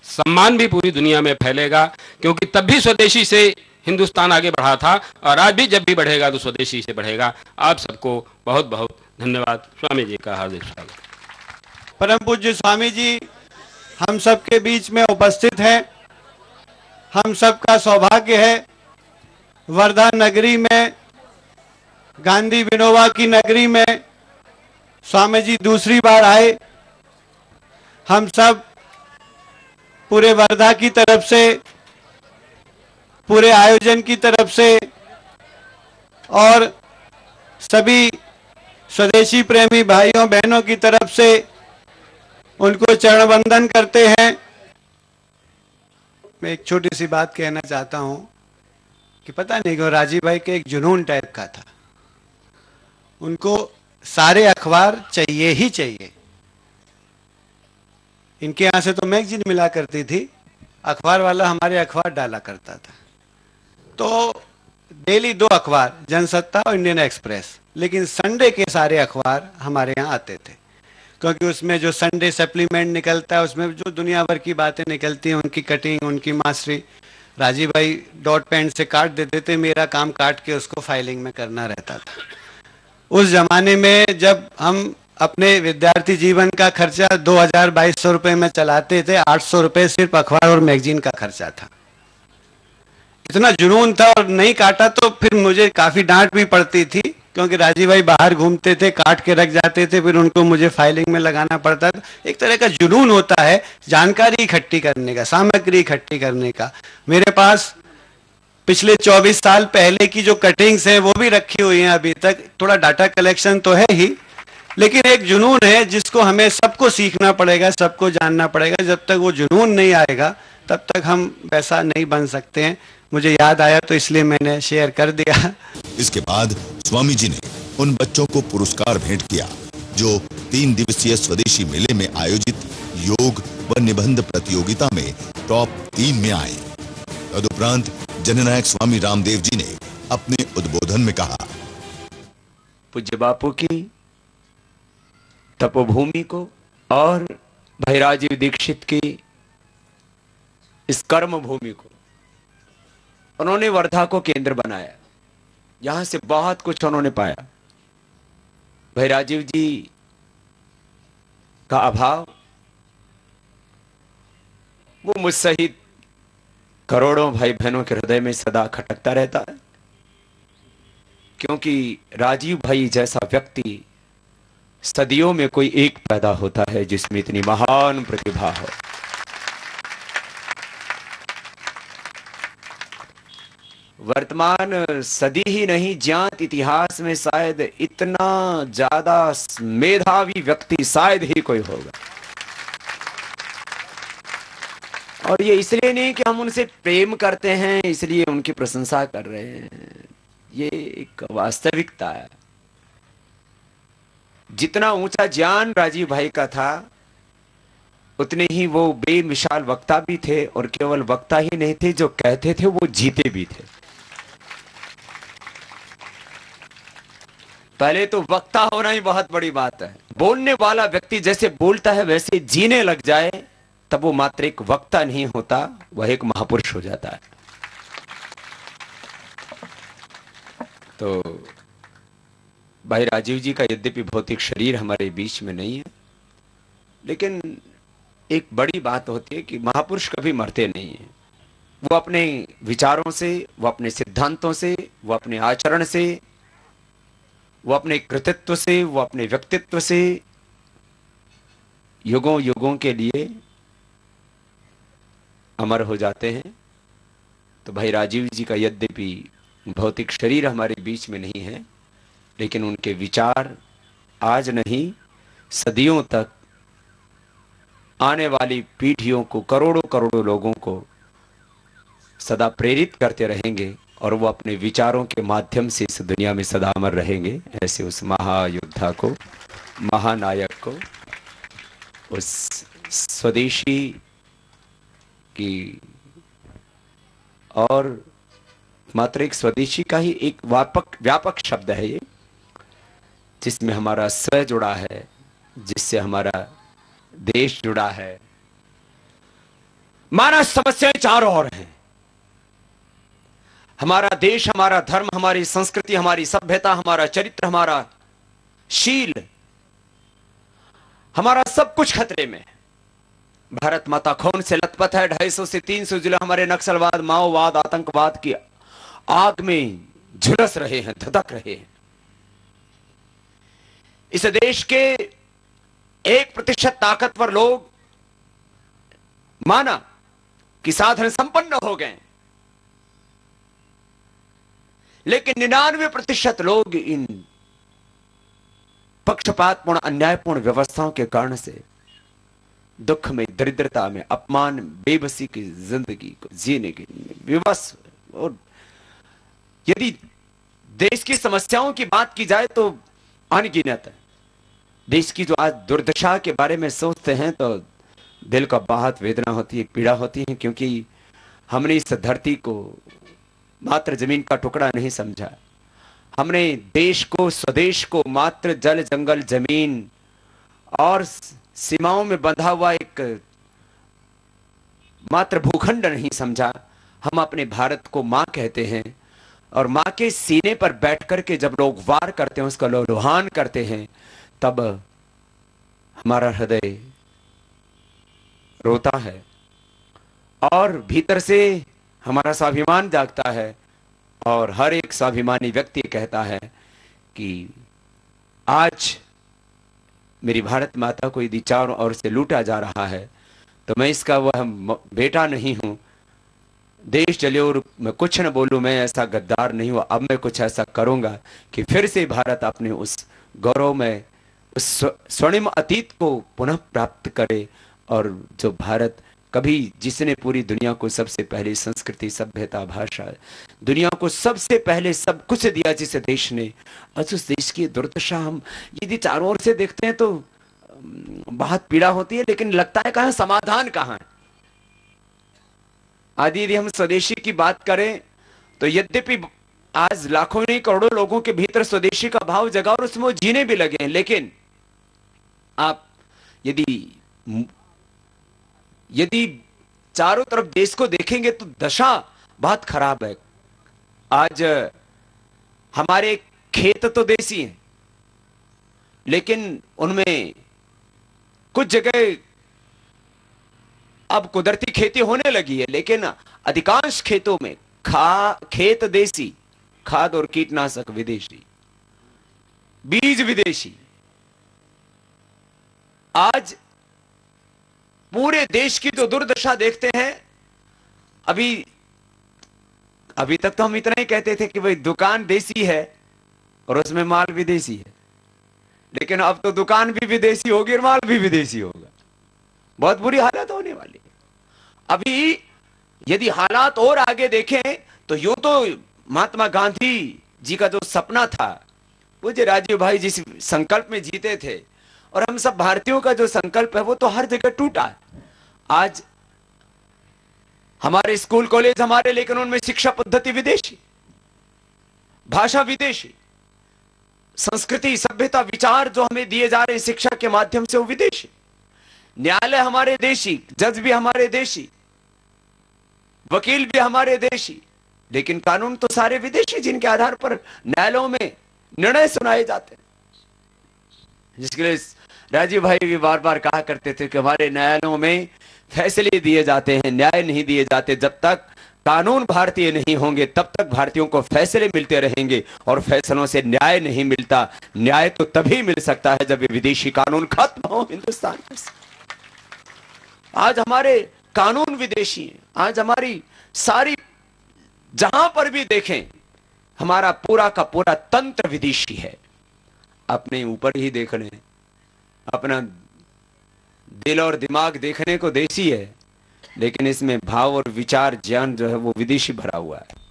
सम्मान भी पूरी दुनिया में फैलेगा, क्योंकि तब भी स्वदेशी से हिंदुस्तान आगे बढ़ा था और आज भी जब भी बढ़ेगा तो स्वदेशी से बढ़ेगा। आप सबको बहुत बहुत धन्यवाद। स्वामी जी का हार्दिक स्वागत। परम पूज्य स्वामी जी हम सबके बीच में उपस्थित हैं। हम सबका सौभाग्य है वर्धा नगरी में, गांधी विनोबा की नगरी में स्वामी जी दूसरी बार आए। हम सब पूरे वर्धा की तरफ से, पूरे आयोजन की तरफ से और सभी स्वदेशी प्रेमी भाइयों बहनों की तरफ से उनको चरण वंदन करते हैं। मैं एक छोटी सी बात कहना चाहता हूं कि पता नहीं क्यों राजीव भाई के एक जुनून टाइप का था। उनको सारे अखबार चाहिए ही चाहिए। इनके यहां से तो मैगजीन मिला करती थी, अखबार वाला हमारे अखबार डाला करता था। तो डेली 2 अखबार, जनसत्ता और इंडियन एक्सप्रेस, लेकिन संडे के सारे अखबार हमारे यहाँ आते थे, क्योंकि उसमें जो संडे सप्लीमेंट निकलता है उसमें जो दुनिया भर की बातें निकलती हैं, उनकी कटिंग, उनकी मास्टरी राजीव भाई डॉट पेन से काट देते थे। मेरा काम काट के उसको फाइलिंग में करना रहता था। उस जमाने में जब हम अपने विद्यार्थी जीवन का खर्चा 2000-2200 रुपए में चलाते थे, 800 रुपए सिर्फ अखबार और मैगजीन का खर्चा था। इतना जुनून था और नहीं काटा तो फिर मुझे काफी डांट भी पड़ती थी, क्योंकि राजीव भाई बाहर घूमते थे, काट के रख जाते थे, फिर उनको मुझे फाइलिंग में लगाना पड़ता था। एक तरह का जुनून होता है जानकारी इकट्ठी करने का, सामग्री इकट्ठी करने का। मेरे पास पिछले 24 साल पहले की जो कटिंग्स हैं वो भी रखी हुई हैं अभी तक। थोड़ा डाटा कलेक्शन तो है ही, लेकिन एक जुनून है जिसको हमें सबको सीखना पड़ेगा, सबको जानना पड़ेगा। जब तक वो जुनून नहीं आएगा तब तक हम वैसा नहीं बन सकते हैं। मुझे याद आया तो इसलिए मैंने शेयर कर दिया। इसके बाद स्वामी जी ने उन बच्चों को पुरस्कार भेंट किया जो 3 दिवसीय स्वदेशी मेले में आयोजित योग व निबंध प्रतियोगिता में टॉप 3 में आए। तदुपरांत जननायक स्वामी रामदेव जी ने अपने उद्बोधन में कहा, पूज्य बापू की तपोभूमि को और भाई राजीव दीक्षित की इस कर्म भूमि को उन्होंने वर्धा को केंद्र बनाया। यहां से बहुत कुछ उन्होंने पाया। भाई राजीव जी का अभाव वो मुझ सहित करोड़ों भाई बहनों के हृदय में सदा खटकता रहता है, क्योंकि राजीव भाई जैसा व्यक्ति सदियों में कोई एक पैदा होता है जिसमें इतनी महान प्रतिभा हो। वर्तमान सदी ही नहीं, ज्ञात इतिहास में शायद इतना ज्यादा मेधावी व्यक्ति शायद ही कोई होगा। और ये इसलिए नहीं कि हम उनसे प्रेम करते हैं, इसलिए उनकी प्रशंसा कर रहे हैं। ये एक वास्तविकता है। जितना ऊंचा ज्ञान राजीव भाई का था, उतने ही वो बेमिसाल वक्ता भी थे, और केवल वक्ता ही नहीं थे, जो कहते थे वो जीते भी थे। पहले तो वक्ता होना ही बहुत बड़ी बात है। बोलने वाला व्यक्ति जैसे बोलता है वैसे जीने लग जाए, तब वो मात्र एक वक्ता नहीं होता, वह एक महापुरुष हो जाता है। तो भाई राजीव जी का यद्यपि भौतिक शरीर हमारे बीच में नहीं है, लेकिन एक बड़ी बात होती है कि महापुरुष कभी मरते नहीं है। वो अपने विचारों से, वो अपने सिद्धांतों से, वो अपने आचरण से, वो अपने कृतित्व से, वो अपने व्यक्तित्व से युगों युगों के लिए अमर हो जाते हैं। तो भाई राजीव जी का यद्यपि भौतिक शरीर हमारे बीच में नहीं है, लेकिन उनके विचार आज नहीं सदियों तक आने वाली पीढ़ियों को, करोड़ों करोड़ों लोगों को सदा प्रेरित करते रहेंगे और वो अपने विचारों के माध्यम से इस दुनिया में सदा अमर रहेंगे। ऐसे उस महायोद्धा को, महानायक को, उस स्वदेशी की, और मात्र एक स्वदेशी का ही एक व्यापक शब्द है ये, जिसमें हमारा स्व जुड़ा है, जिससे हमारा देश जुड़ा है। मानव समस्याएं चारों ओर हैं। हमारा देश, हमारा धर्म, हमारी संस्कृति, हमारी सभ्यता, हमारा चरित्र, हमारा शील, हमारा सब कुछ खतरे में। भारत माता खून से लथपथ है। 250 से 300 जिले हमारे नक्सलवाद, माओवाद, आतंकवाद की आग में झुलस रहे हैं, धधक रहे हैं। इस देश के 1% ताकतवर लोग माना कि साधन संपन्न हो गए, लेकिन 99% लोग इन पक्षपातपूर्ण, अन्यायपूर्ण व्यवस्थाओं के कारण से दुख में, दरिद्रता में, अपमान, बेबसी की जिंदगी को जीने के विवश। और यदि देश की समस्याओं की बात की जाए तो अनगिनत है। देश की जो आज दुर्दशा के बारे में सोचते हैं तो दिल का बहुत वेदना होती है, पीड़ा होती है, क्योंकि हमने इस धरती को मात्र जमीन का टुकड़ा नहीं समझा। हमने देश को, स्वदेश को मात्र जल, जंगल, जमीन और सीमाओं में बंधा हुआ एक मात्र भूखंड नहीं समझा। हम अपने भारत को मां कहते हैं, और मां के सीने पर बैठ करके जब लोग वार करते हैं, उसका लौलुहान करते हैं, तब हमारा हृदय रोता है और भीतर से हमारा स्वाभिमान जागता है। और हर एक स्वाभिमानी व्यक्ति कहता है कि आज मेरी भारत माता को यदि चारों ओर से लूटा जा रहा है तो मैं इसका वह बेटा नहीं हूं। देश चले और मैं कुछ न बोलूं, मैं ऐसा गद्दार नहीं हुआ। अब मैं कुछ ऐसा करूंगा कि फिर से भारत अपने उस गौरव में, उस स्वर्णिम अतीत को पुनः प्राप्त करे। और जो भारत कभी, जिसने पूरी दुनिया को सबसे पहले संस्कृति, सभ्यता, भाषा, दुनिया को सबसे पहले सब कुछ दिया जिस देश ने, आज उस देश की दुर्दशा हम यदि चारों ओर से देखते हैं तो बहुत पीड़ा होती है, लेकिन लगता है कहां समाधान कहां है। आदि यदि हम स्वदेशी की बात करें तो यद्यपि आज लाखों नहीं करोड़ों लोगों के भीतर स्वदेशी का भाव जगा और उसमें वो जीने भी लगे हैं, लेकिन आप यदि चारों तरफ देश को देखेंगे तो दशा बहुत खराब है। आज हमारे खेत तो देसी हैं, लेकिन उनमें कुछ जगह अब कुदरती खेती होने लगी है, लेकिन अधिकांश खेतों में खेत देसी, खाद और कीटनाशक विदेशी, बीज विदेशी। आज पूरे देश की जो दुर्दशा देखते हैं, अभी तक तो हम इतना ही कहते थे कि भाई दुकान देसी है और उसमें माल विदेशी है, लेकिन अब तो दुकान भी विदेशी होगी और माल भी विदेशी होगा। बहुत बुरी हालत होने वाली है। अभी यदि हालात और आगे देखें तो यूं तो महात्मा गांधी जी का जो सपना था, पूज्य राजीव भाई जिस संकल्प में जीते थे, और हम सब भारतीयों का जो संकल्प है वो तो हर जगह टूटा है। आज हमारे स्कूल कॉलेज हमारे, लेकिन उनमें शिक्षा पद्धति विदेशी, भाषा विदेशी, संस्कृति, सभ्यता, विचार जो हमें दिए जा रहे हैं शिक्षा के माध्यम से वो विदेशी, न्यायालय हमारे देशी, जज भी हमारे देशी, वकील भी हमारे देशी, लेकिन कानून तो सारे विदेशी, जिनके आधार पर न्यायालयों में निर्णय सुनाए जाते हैं। जिसके लिए राजीव भाई भी बार बार कहा करते थे कि हमारे न्यायालयों में फैसले दिए जाते हैं, न्याय नहीं दिए जाते। जब तक कानून भारतीय नहीं होंगे तब तक भारतीयों को फैसले मिलते रहेंगे, और फैसलों से न्याय नहीं मिलता। न्याय तो तभी मिल सकता है जब ये विदेशी कानून खत्म हो हिंदुस्तान में। आज हमारे कानून विदेशी हैं। आज हमारी सारी, जहां पर भी देखें, हमारा पूरा का पूरा तंत्र विदेशी है। अपने ऊपर ही देख लें, अपना दिल और दिमाग देखने को देसी है, लेकिन इसमें भाव और विचार ज्ञान जो है वो विदेशी भरा हुआ है।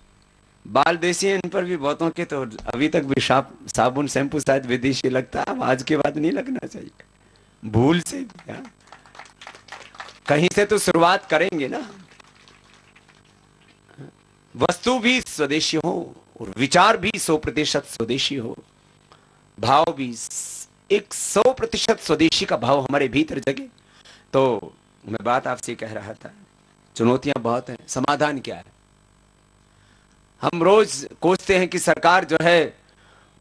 बाल देसी हैं, इन पर भी बहुतों के तो अभी तक भी साबुन शैम्पू शायद विदेशी लगता है। अब आज के बाद नहीं लगना चाहिए, भूल से भी। हाँ? कहीं से तो शुरुआत करेंगे ना। वस्तु भी स्वदेशी हो और विचार भी 100% स्वदेशी हो, भाव भी 100% स्वदेशी का भाव हमारे भीतर जगे। तो मैं बात आपसे कह रहा था, चुनौतियां बहुत हैं, समाधान क्या है? हम रोज कोसते हैं कि सरकार जो है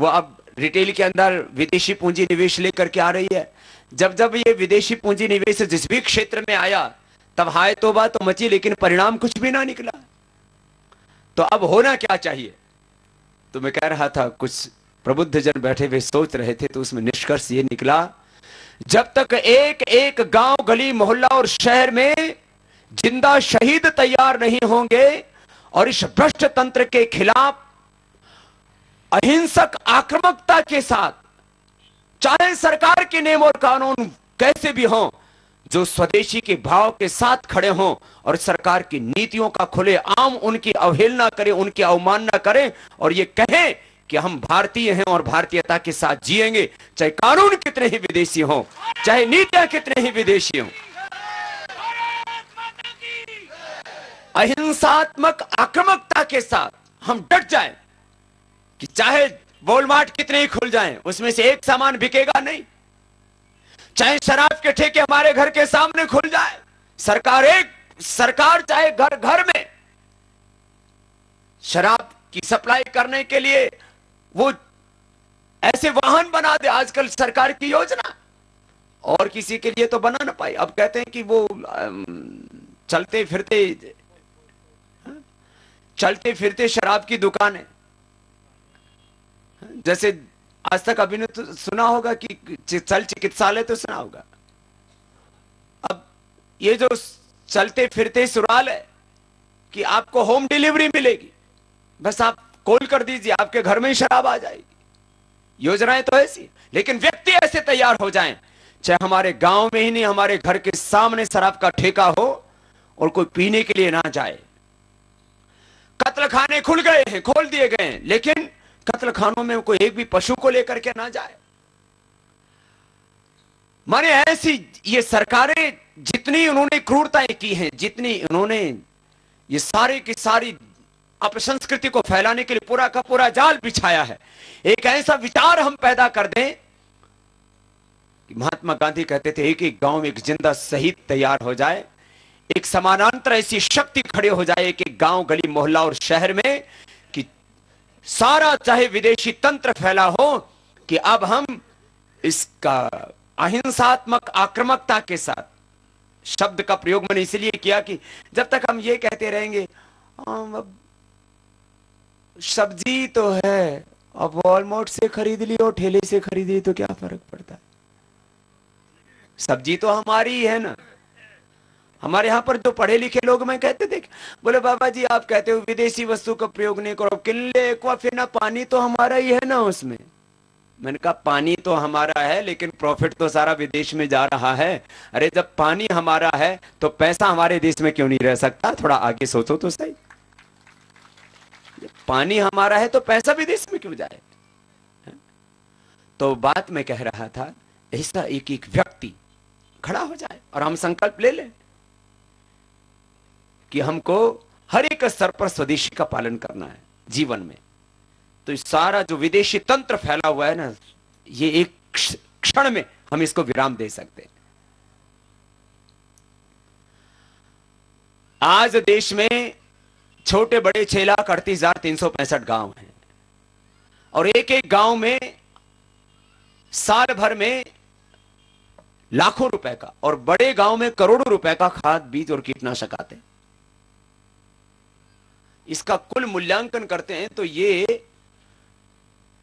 वो अब रिटेल के अंदर विदेशी पूंजी निवेश लेकर के आ रही है। जब जब ये विदेशी पूंजी निवेश जिस भी क्षेत्र में आया तब हाय तौबा तो मची, लेकिन परिणाम कुछ भी ना निकला। तो अब होना क्या चाहिए? तो मैं कह रहा था, कुछ प्रबुद्ध जन बैठे हुए सोच रहे थे, तो उसमें निष्कर्ष ये निकला, जब तक एक एक गांव, गली, मोहल्ला और शहर में जिंदा शहीद तैयार नहीं होंगे और इस भ्रष्ट तंत्र के खिलाफ अहिंसक आक्रामकता के साथ, चाहे सरकार के नियम और कानून कैसे भी हों, जो स्वदेशी के भाव के साथ खड़े हों और सरकार की नीतियों का खुले आम उनकी अवहेलना करें, उनकी अवमानना करें और ये कहें कि हम भारतीय हैं और भारतीयता के साथ जिएंगे, चाहे कानून कितने ही विदेशी हों, चाहे नीतियां कितने ही विदेशी हों। अहिंसात्मक आक्रामकता के साथ हम डट जाएं कि चाहे वॉलमार्ट कितने ही खुल जाएं, उसमें से एक सामान बिकेगा नहीं। चाहे शराब के ठेके हमारे घर के सामने खुल जाए, सरकार चाहे घर घर में शराब की सप्लाई करने के लिए वो ऐसे वाहन बना दे, आजकल सरकार की योजना, और किसी के लिए तो बना ना पाई। अब कहते हैं कि वो चलते फिरते शराब की दुकान है। जैसे आज तक अभी ने तो सुना होगा कि चल चिकित्सालय तो सुना होगा। अब ये जो चलते फिरते सुराल है कि आपको होम डिलीवरी मिलेगी, बस आप कॉल कर दीजिए, आपके घर में ही शराब आ जाएगी। योजनाएं तो ऐसी, लेकिन व्यक्ति ऐसे तैयार हो जाएं, चाहे हमारे गांव में ही नहीं, हमारे घर के सामने शराब का ठेका हो और कोई पीने के लिए ना जाए। कत्ल खाने खुल गए हैं, खोल दिए गए हैं, लेकिन कत्ल खानों में कोई एक भी पशु को लेकर के ना जाए। माने ऐसी ये सरकारें जितनी उन्होंने क्रूरताएं की हैं, जितनी उन्होंने ये सारी की सारी अपसंस्कृति को फैलाने के लिए पूरा का पूरा जाल बिछाया है। एक ऐसा विचार हम पैदा कर दें कि महात्मा गांधी कहते थे, एक एक गांव में एक जिंदा शहीद तैयार हो जाए, एक समानांतर ऐसी शक्ति खड़े हो जाए एक एक गांव, गली, मोहल्ला और शहर में कि सारा चाहे विदेशी तंत्र फैला हो कि अब हम इसका अहिंसात्मक आक्रामकता के साथ, शब्द का प्रयोग मैंने इसलिए किया कि जब तक हम ये कहते रहेंगे अब सब्जी तो है, अब वॉलमार्ट से खरीद ली और ठेले से खरीद ली तो क्या फर्क पड़ता है? सब्जी तो हमारी ही है ना। हमारे यहाँ पर जो पढ़े लिखे लोग, मैं कहते देख, बोले बाबा जी आप कहते हो विदेशी वस्तु का प्रयोग नहीं करो, किले एक्वा फिर ना, पानी तो हमारा ही है ना उसमें। मैंने कहा पानी तो हमारा है, लेकिन प्रॉफिट तो सारा विदेश में जा रहा है। अरे जब पानी हमारा है तो पैसा हमारे देश में क्यों नहीं रह सकता? थोड़ा आगे सोचो तो सही। पानी हमारा है तो पैसा विदेश में क्यों जाए? तो बात मैं कह रहा था, ऐसा एक एक व्यक्ति खड़ा हो जाए और हम संकल्प ले लें कि हमको हर एक स्तर पर स्वदेशी का पालन करना है जीवन में। तो इस सारा जो विदेशी तंत्र फैला हुआ है ना, ये एक क्षण में हम इसको विराम दे सकते हैं। आज देश में छोटे बड़े 6,38,365 गांव हैं और एक एक गांव में साल भर में लाखों रुपए का और बड़े गांव में करोड़ों रुपए का खाद, बीज और कीटनाशक आते हैं। इसका कुल मूल्यांकन करते हैं तो ये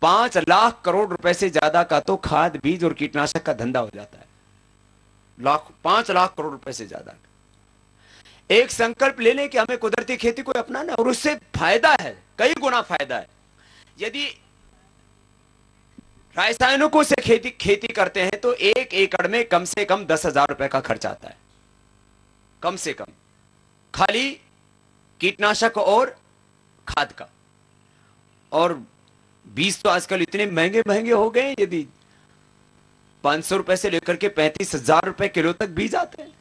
5 लाख करोड़ रुपए से ज्यादा का तो खाद, बीज और कीटनाशक का धंधा हो जाता है। 5 लाख करोड़ रुपए से ज्यादा। एक संकल्प ले लें कि हमें कुदरती खेती को अपनाना, और उससे फायदा है, कई गुना फायदा है। यदि रासायनिकों से खेती करते हैं तो 1 एकड़ में कम से कम 10,000 रुपए का खर्च आता है, कम से कम, खाली कीटनाशक और खाद का। और बीज तो आजकल इतने महंगे महंगे हो गए, यदि 500 रुपए से लेकर के 35,000 रुपए किलो तक बीज आते हैं।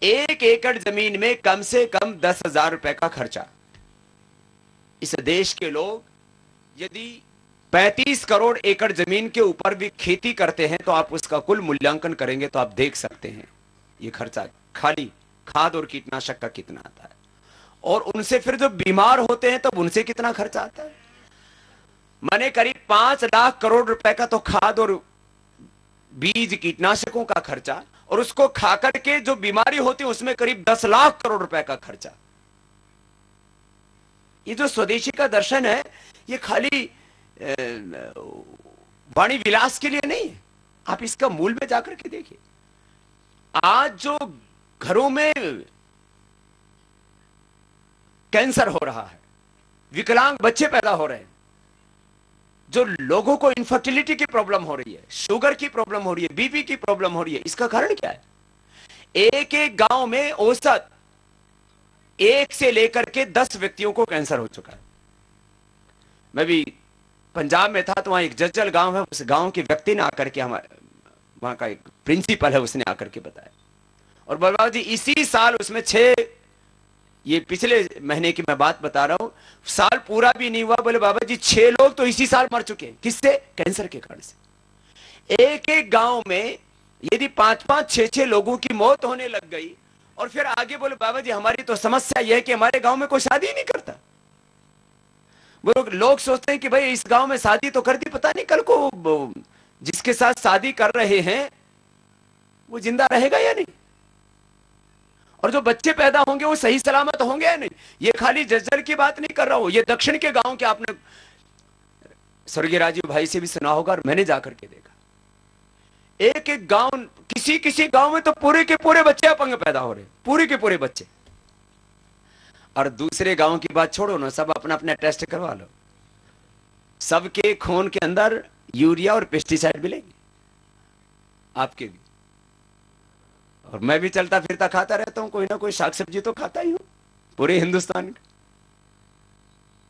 1 एकड़ जमीन में कम से कम 10,000 रुपए का खर्चा। इस देश के लोग यदि 35 करोड़ एकड़ जमीन के ऊपर भी खेती करते हैं तो आप उसका कुल मूल्यांकन करेंगे तो आप देख सकते हैं ये खर्चा खाली खाद और कीटनाशक का कितना आता है। और उनसे फिर जो बीमार होते हैं तब उनसे कितना खर्चा आता है। माने करीब 5 लाख करोड़ रुपए का तो खाद और बीज कीटनाशकों का खर्चा, और उसको खाकर के जो बीमारी होती है उसमें करीब 10 लाख करोड़ रुपए का खर्चा। ये जो स्वदेशी का दर्शन है ये खाली वाणी विलास के लिए नहीं है, आप इसका मूल में जाकर के देखिए। आज जो घरों में कैंसर हो रहा है, विकलांग बच्चे पैदा हो रहे हैं, जो लोगों को इनफर्टिलिटी की प्रॉब्लम हो रही है, शुगर की प्रॉब्लम हो रही है, बीपी की प्रॉब्लम हो रही है, इसका कारण क्या है? एक एक गांव में औसत 1 से लेकर के 10 व्यक्तियों को कैंसर हो चुका है। मैं भी पंजाब में था तो वहां एक जज्जल गांव है, उस गांव के व्यक्ति ने आकर के, हमारे वहां का एक प्रिंसिपल है, उसने आकर के बताया। और बाबा जी इसी साल उसमें 6, ये पिछले महीने की मैं बात बता रहा हूं, साल पूरा भी नहीं हुआ, बोले बाबा जी 6 लोग तो इसी साल मर चुके हैं। किससे? कैंसर के कारण से। एक एक गांव में यदि 5-5, 6-6 लोगों की मौत होने लग गई, और फिर आगे बोले बाबा जी हमारी तो समस्या यह है कि हमारे गांव में कोई शादी नहीं करता। वो लोग सोचते हैं कि भाई इस गांव में शादी तो कर दी, पता नहीं कल को जिसके साथ शादी कर रहे हैं वो जिंदा रहेगा या नहीं, और जो बच्चे पैदा होंगे वो सही सलामत होंगे या नहीं। ये खाली जज्जर की बात नहीं कर रहा हूं, ये दक्षिण के गांव के, आपने स्वर्गीय राजीव भाई से भी सुना होगा और मैंने जाकर के देखा। एक एक गांव, किसी किसी गांव में तो पूरे के पूरे बच्चे अपंग पैदा हो रहे, पूरे के पूरे बच्चे। और दूसरे गांव की बात छोड़ो ना, सब अपना अपना टेस्ट करवा लो, सबके खून के अंदर यूरिया और पेस्टिसाइड मिलेंगे, आपके भी। और मैं भी चलता फिरता खाता रहता हूं, कोई ना कोई शाक सब्जी तो खाता ही हूं, पूरे हिंदुस्तान का।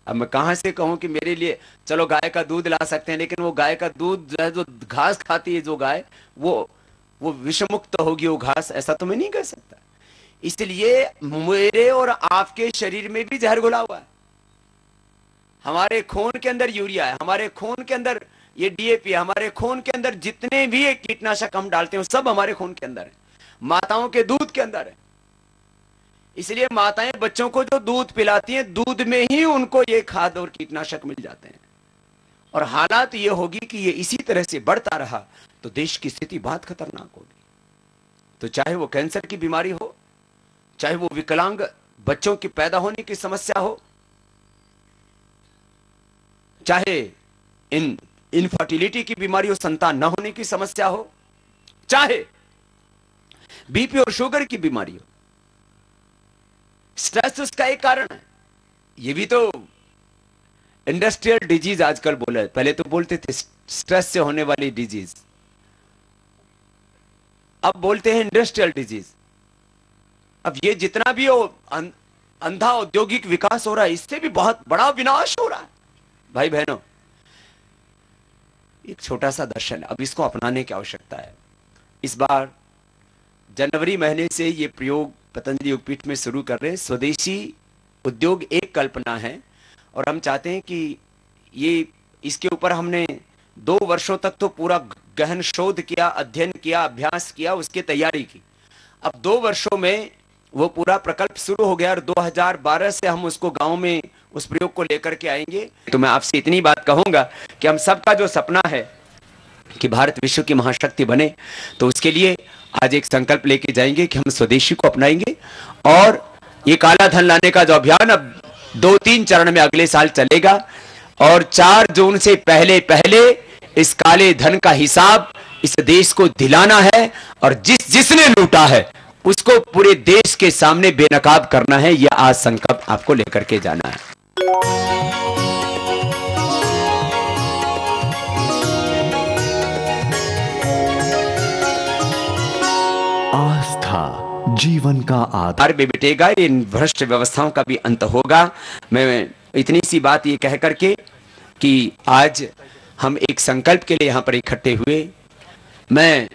अब मैं कहां से कहूं कि मेरे लिए चलो गाय का दूध ला सकते हैं, लेकिन वो गाय का दूध जो है, जो घास खाती है जो गाय, वो विषमुक्त होगी वो घास, ऐसा तो मैं नहीं कर सकता। इसलिए मेरे और आपके शरीर में भी जहर घुला हुआ है। हमारे खून के अंदर यूरिया है, हमारे खून के अंदर ये डीएपी है, हमारे खून के अंदर जितने भी ये कीटनाशक हम डालते हैं सब हमारे खून के अंदर है, माताओं के दूध के अंदर है। इसलिए माताएं बच्चों को जो दूध पिलाती हैं, दूध में ही उनको ये खाद और कीटनाशक मिल जाते हैं। और हालात ये होगी कि ये इसी तरह से बढ़ता रहा तो देश की स्थिति बहुत खतरनाक होगी। तो चाहे वो कैंसर की बीमारी हो, चाहे वो विकलांग बच्चों की पैदा होने की समस्या हो, चाहे इनफर्टिलिटी की बीमारी हो, संतान न होने की समस्या हो, चाहे बीपी और शुगर की बीमारी हो, स्ट्रेस उसका एक कारण है। ये भी तो इंडस्ट्रियल डिजीज आजकल बोला है, पहले तो बोलते थे स्ट्रेस से होने वाली डिजीज, अब बोलते हैं इंडस्ट्रियल डिजीज। अब ये जितना भी अंधा औद्योगिक विकास हो रहा है, इससे भी बहुत बड़ा विनाश हो रहा है। भाई बहनों, एक छोटा सा दर्शन, अब इसको अपनाने की आवश्यकता है। इस बार जनवरी महीने से ये प्रयोग पतंजलि योगपीठ में शुरू कर रहे हैं। स्वदेशी उद्योग एक कल्पना है, और हम चाहते हैं कि ये इसके ऊपर हमने 2 वर्षों तक तो पूरा गहन शोध किया, अध्ययन किया, अभ्यास किया, उसकी तैयारी की। अब 2 वर्षों में वो पूरा प्रकल्प शुरू हो गया और 2012 से हम उसको गांव में उस प्रयोग को लेकर के आएंगे। तो मैं आपसे इतनी बात कहूंगा कि हम सबका जो सपना है कि भारत विश्व की महाशक्ति बने, तो उसके लिए आज एक संकल्प लेके जाएंगे कि हम स्वदेशी को अपनाएंगे। और ये काला धन लाने का जो अभियान अब 2-3 चरण में अगले साल चलेगा, और 4 जून से पहले पहले इस काले धन का हिसाब इस देश को दिलाना है, और जिसने लूटा है उसको पूरे देश के सामने बेनकाब करना है। यह आज संकल्प आपको लेकर के जाना है। जीवन का आधार भी मिटेगा, इन भ्रष्ट व्यवस्थाओं का भी अंत होगा। मैं इतनी सी बात ये कह करके कि आज हम एक संकल्प के लिए यहां पर इकट्ठे हुए, मैं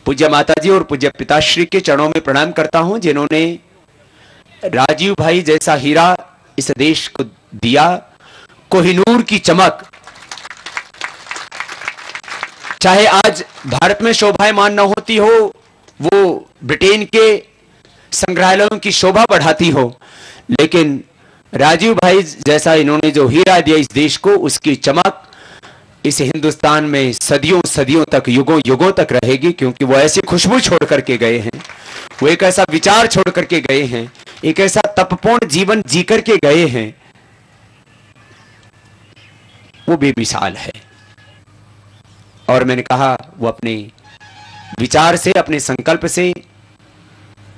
पूज्य माताजी और पूज्य पिताश्री के चरणों में प्रणाम करता हूं, जिन्होंने राजीव भाई जैसा हीरा इस देश को दिया, कोहिनूर की चमक। चाहे आज भारत में शोभायमान न होती हो, वो ब्रिटेन के संग्रहालयों की शोभा बढ़ाती हो, लेकिन राजीव भाई जैसा इन्होंने जो हीरा दिया इस देश को, उसकी चमक इस हिंदुस्तान में सदियों सदियों तक, युगों युगों तक रहेगी, क्योंकि वो ऐसी खुशबू छोड़ करके गए हैं, वो एक ऐसा विचार छोड़ करके गए हैं, एक ऐसा तपपूर्ण जीवन जी करके गए हैं, वो बेमिसाल है। और मैंने कहा वो अपने विचार से, अपने संकल्प से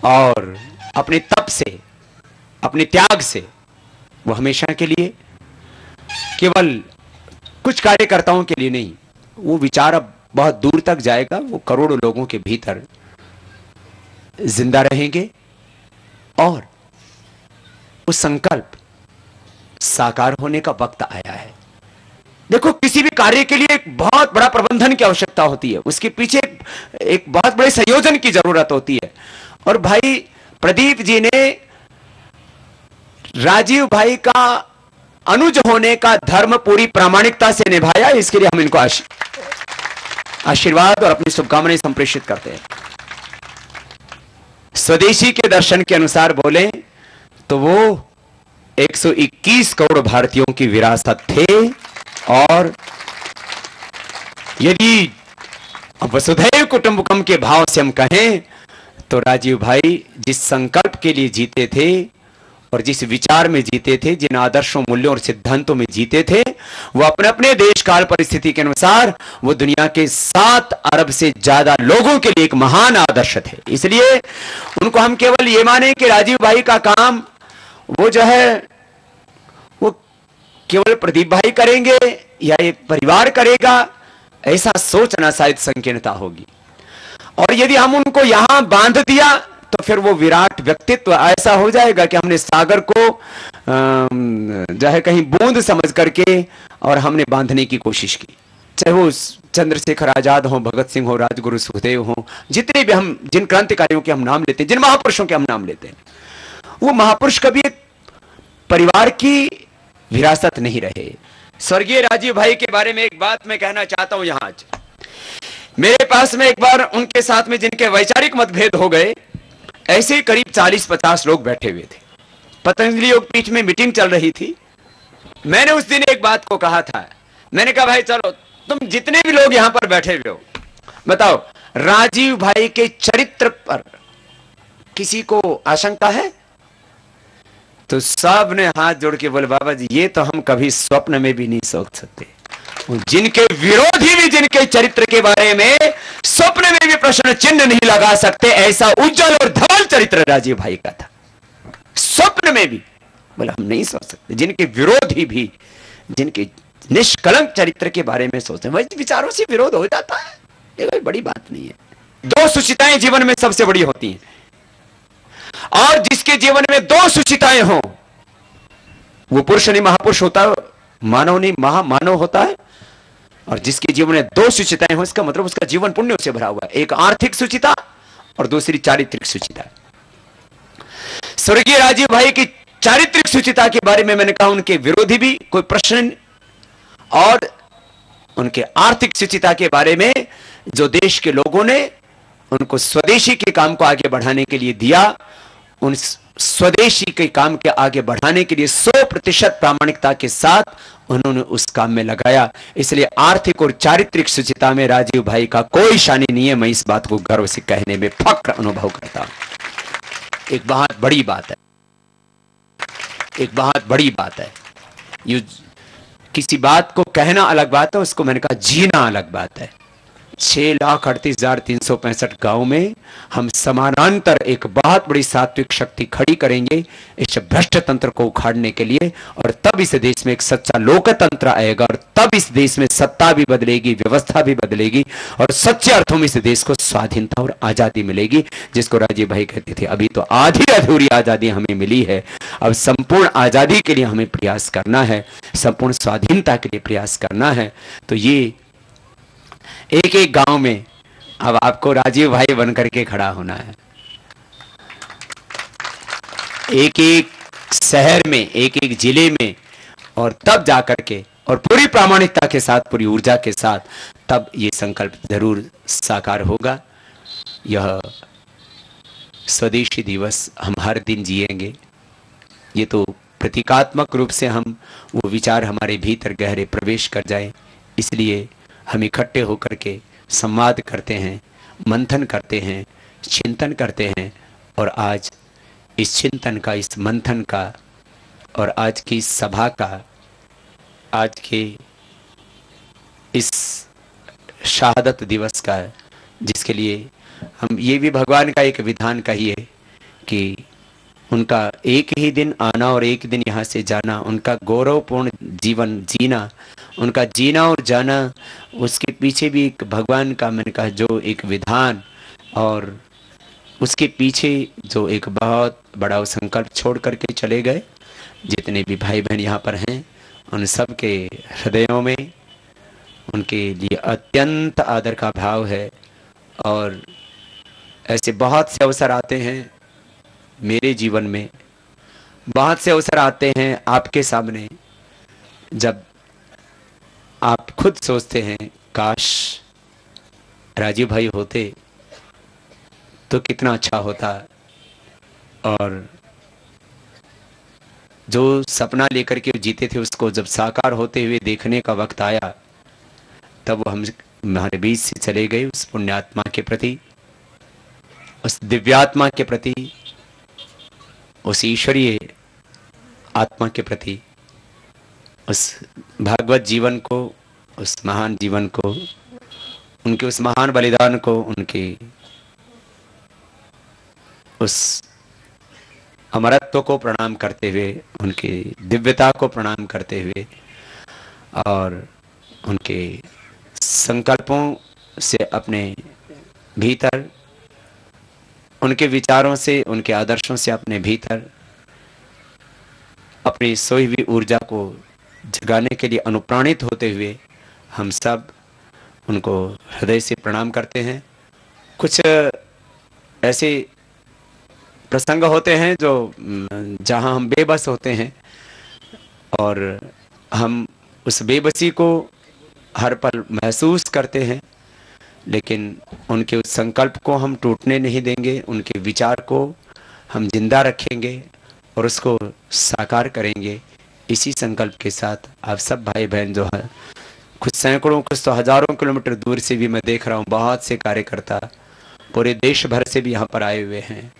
और अपने तप से, अपने त्याग से, वो हमेशा के लिए केवल कुछ कार्यकर्ताओं के लिए नहीं, वो विचार अब बहुत दूर तक जाएगा, वो करोड़ों लोगों के भीतर जिंदा रहेंगे और वो संकल्प साकार होने का वक्त आया है। देखो, किसी भी कार्य के लिए एक बहुत बड़ा प्रबंधन की आवश्यकता होती है, उसके पीछे एक बहुत बड़े संयोजन की जरूरत होती है। और भाई प्रदीप जी ने राजीव भाई का अनुज होने का धर्म पूरी प्रामाणिकता से निभाया, इसके लिए हम इनको आशीर्वाद और अपनी शुभकामनाएं संप्रेषित करते हैं। स्वदेशी के दर्शन के अनुसार बोले तो वो 121 करोड़ भारतीयों की विरासत थे, और यदि वसुधैव कुटुंबकम के भाव से हम कहें तो राजीव भाई जिस संकल्प के लिए जीते थे और जिस विचार में जीते थे, जिन आदर्शों, मूल्यों और सिद्धांतों में जीते थे, वो अपने अपने देश काल परिस्थिति के अनुसार वो दुनिया के 7 अरब से ज्यादा लोगों के लिए एक महान आदर्श थे। इसलिए उनको हम केवल ये माने कि राजीव भाई का काम वो जो है वो केवल प्रदीप भाई करेंगे या एक परिवार करेगा, ऐसा सोचना शायद संकीर्णता होगी। और यदि हम उनको यहां बांध दिया तो फिर वो विराट व्यक्तित्व ऐसा हो जाएगा कि हमने सागर को जो है कहीं बूंद समझ करके और हमने बांधने की कोशिश की। चाहे वो चंद्रशेखर आजाद हो, भगत सिंह हो, राजगुरु सुखदेव हो, जितने भी हम जिन क्रांतिकारियों के हम नाम लेते हैं, जिन महापुरुषों के हम नाम लेते हैं, वो महापुरुष कभी एक परिवार की विरासत नहीं रहे। स्वर्गीय राजीव भाई के बारे में एक बात मैं कहना चाहता हूं यहां आज। मेरे पास में एक बार उनके साथ में जिनके वैचारिक मतभेद हो गए, ऐसे ही करीब 40-50 लोग बैठे हुए थे। पतंजलि योग पीठ में मीटिंग चल रही थी। मैंने उस दिन एक बात को कहा था, मैंने कहा भाई चलो तुम जितने भी लोग यहां पर बैठे हुए हो, बताओ राजीव भाई के चरित्र पर किसी को आशंका है? तो सब ने हाथ जोड़ के बोले बाबा जी ये तो हम कभी स्वप्न में भी नहीं सोच सकते। जिनके विरोधी भी जिनके चरित्र के बारे में स्वप्न में भी प्रश्न चिन्ह नहीं लगा सकते, ऐसा उज्जवल और धवल चरित्र राजीव भाई का था। स्वप्न में भी बोला हम नहीं सोच सकते। जिनके विरोधी भी जिनके निष्कलंक चरित्र के बारे में सोचते हैं, वही विचारों से विरोध हो जाता है, ये कोई बड़ी बात नहीं है। 2 सुचिताएं जीवन में सबसे बड़ी होती हैं, और जिसके जीवन में 2 सुचिताएं हो वो पुरुष नहीं महापुरुष होता, मानव नहीं महामानव होता है। और जिसके जीवन में 2 सुचिताएं हो, इसका मतलब उसका जीवन पुण्यों से भरा हुआ है। एक आर्थिक सुचिता और दूसरी चारित्रिक सुचिता। स्वर्गीय राजीव भाई की चारित्रिक सुचिता के बारे में मैंने कहा उनके विरोधी भी कोई प्रश्न, और उनके आर्थिक सुचिता के बारे में जो देश के लोगों ने उनको स्वदेशी के काम को आगे बढ़ाने के लिए दिया, उन स्वदेशी के काम के आगे बढ़ाने के लिए 100% प्रामाणिकता के साथ उन्होंने उस काम में लगाया। इसलिए आर्थिक और चारित्रिक सुचिता में राजीव भाई का कोई शानी नहीं है। मैं इस बात को गर्व से कहने में फक्र अनुभव करता हूं। एक बहुत बड़ी बात है, एक बहुत बड़ी बात है। किसी बात को कहना अलग बात है, उसको मैंने कहा जीना अलग बात है। 6,38,365 गांव में हम समानांतर एक बहुत बड़ी सात्विक शक्ति खड़ी करेंगे इस भ्रष्ट तंत्र को उखाड़ने के लिए, और तब इस देश में एक सच्चा लोकतंत्र आएगा, और तब इस देश में सत्ता भी बदलेगी, व्यवस्था भी बदलेगी, और सच्चे अर्थों में इस देश को स्वाधीनता और आजादी मिलेगी, जिसको राजीव भाई कहते थे अभी तो आधी अधूरी आजादी हमें मिली है, अब संपूर्ण आजादी के लिए हमें प्रयास करना है, संपूर्ण स्वाधीनता के लिए प्रयास करना है। तो ये एक एक गांव में अब आपको राजीव भाई बनकर के खड़ा होना है, एक एक शहर में, एक एक जिले में, और तब जाकर के और पूरी प्रामाणिकता के साथ, पूरी ऊर्जा के साथ, तब ये संकल्प जरूर साकार होगा। यह स्वदेशी दिवस हम हर दिन जिएंगे। ये तो प्रतीकात्मक रूप से हम वो विचार हमारे भीतर गहरे प्रवेश कर जाए, इसलिए हम इकट्ठे होकर के संवाद करते हैं, मंथन करते हैं, चिंतन करते हैं, और आज इस चिंतन का, इस मंथन का, और आज की इस सभा का, आज के इस शहादत दिवस का, जिसके लिए हम ये भी भगवान का एक विधान कहिए कि उनका एक ही दिन आना और एक दिन यहाँ से जाना, उनका गौरवपूर्ण जीवन जीना, उनका जीना और जाना, उसके पीछे भी एक भगवान का, मैंने कहा, जो एक विधान, और उसके पीछे जो एक बहुत बड़ा संकल्प छोड़ करके चले गए। जितने भी भाई बहन यहाँ पर हैं, उन सब के हृदयों में उनके लिए अत्यंत आदर का भाव है, और ऐसे बहुत से अवसर आते हैं मेरे जीवन में, बहुत से अवसर आते हैं आपके सामने, जब आप खुद सोचते हैं काश राजीव भाई होते तो कितना अच्छा होता, और जो सपना लेकर के जीते थे उसको जब साकार होते हुए देखने का वक्त आया, तब वो हमारे बीच से चले गए। उस पुण्यात्मा के प्रति, उस दिव्यात्मा के प्रति, उस ईश्वरीय आत्मा के प्रति, उस भागवत जीवन को, उस महान जीवन को, उनके उस महान बलिदान को, उनके उस अमरत्व को प्रणाम करते हुए, उनके दिव्यता को प्रणाम करते हुए, और उनके संकल्पों से अपने भीतर, उनके विचारों से, उनके आदर्शों से अपने भीतर अपनी सोई हुई ऊर्जा को जगाने के लिए अनुप्राणित होते हुए हम सब उनको हृदय से प्रणाम करते हैं। कुछ ऐसे प्रसंग होते हैं जो जहां हम बेबस होते हैं, और हम उस बेबसी को हर पल महसूस करते हैं, लेकिन उनके उस संकल्प को हम टूटने नहीं देंगे, उनके विचार को हम जिंदा रखेंगे और उसको साकार करेंगे। इसी संकल्प के साथ आप सब भाई बहन जो है, कुछ सैकड़ों, कुछ तो हजारों किलोमीटर दूर से भी मैं देख रहा हूँ, बहुत से कार्यकर्ता पूरे देश भर से भी यहाँ पर आए हुए हैं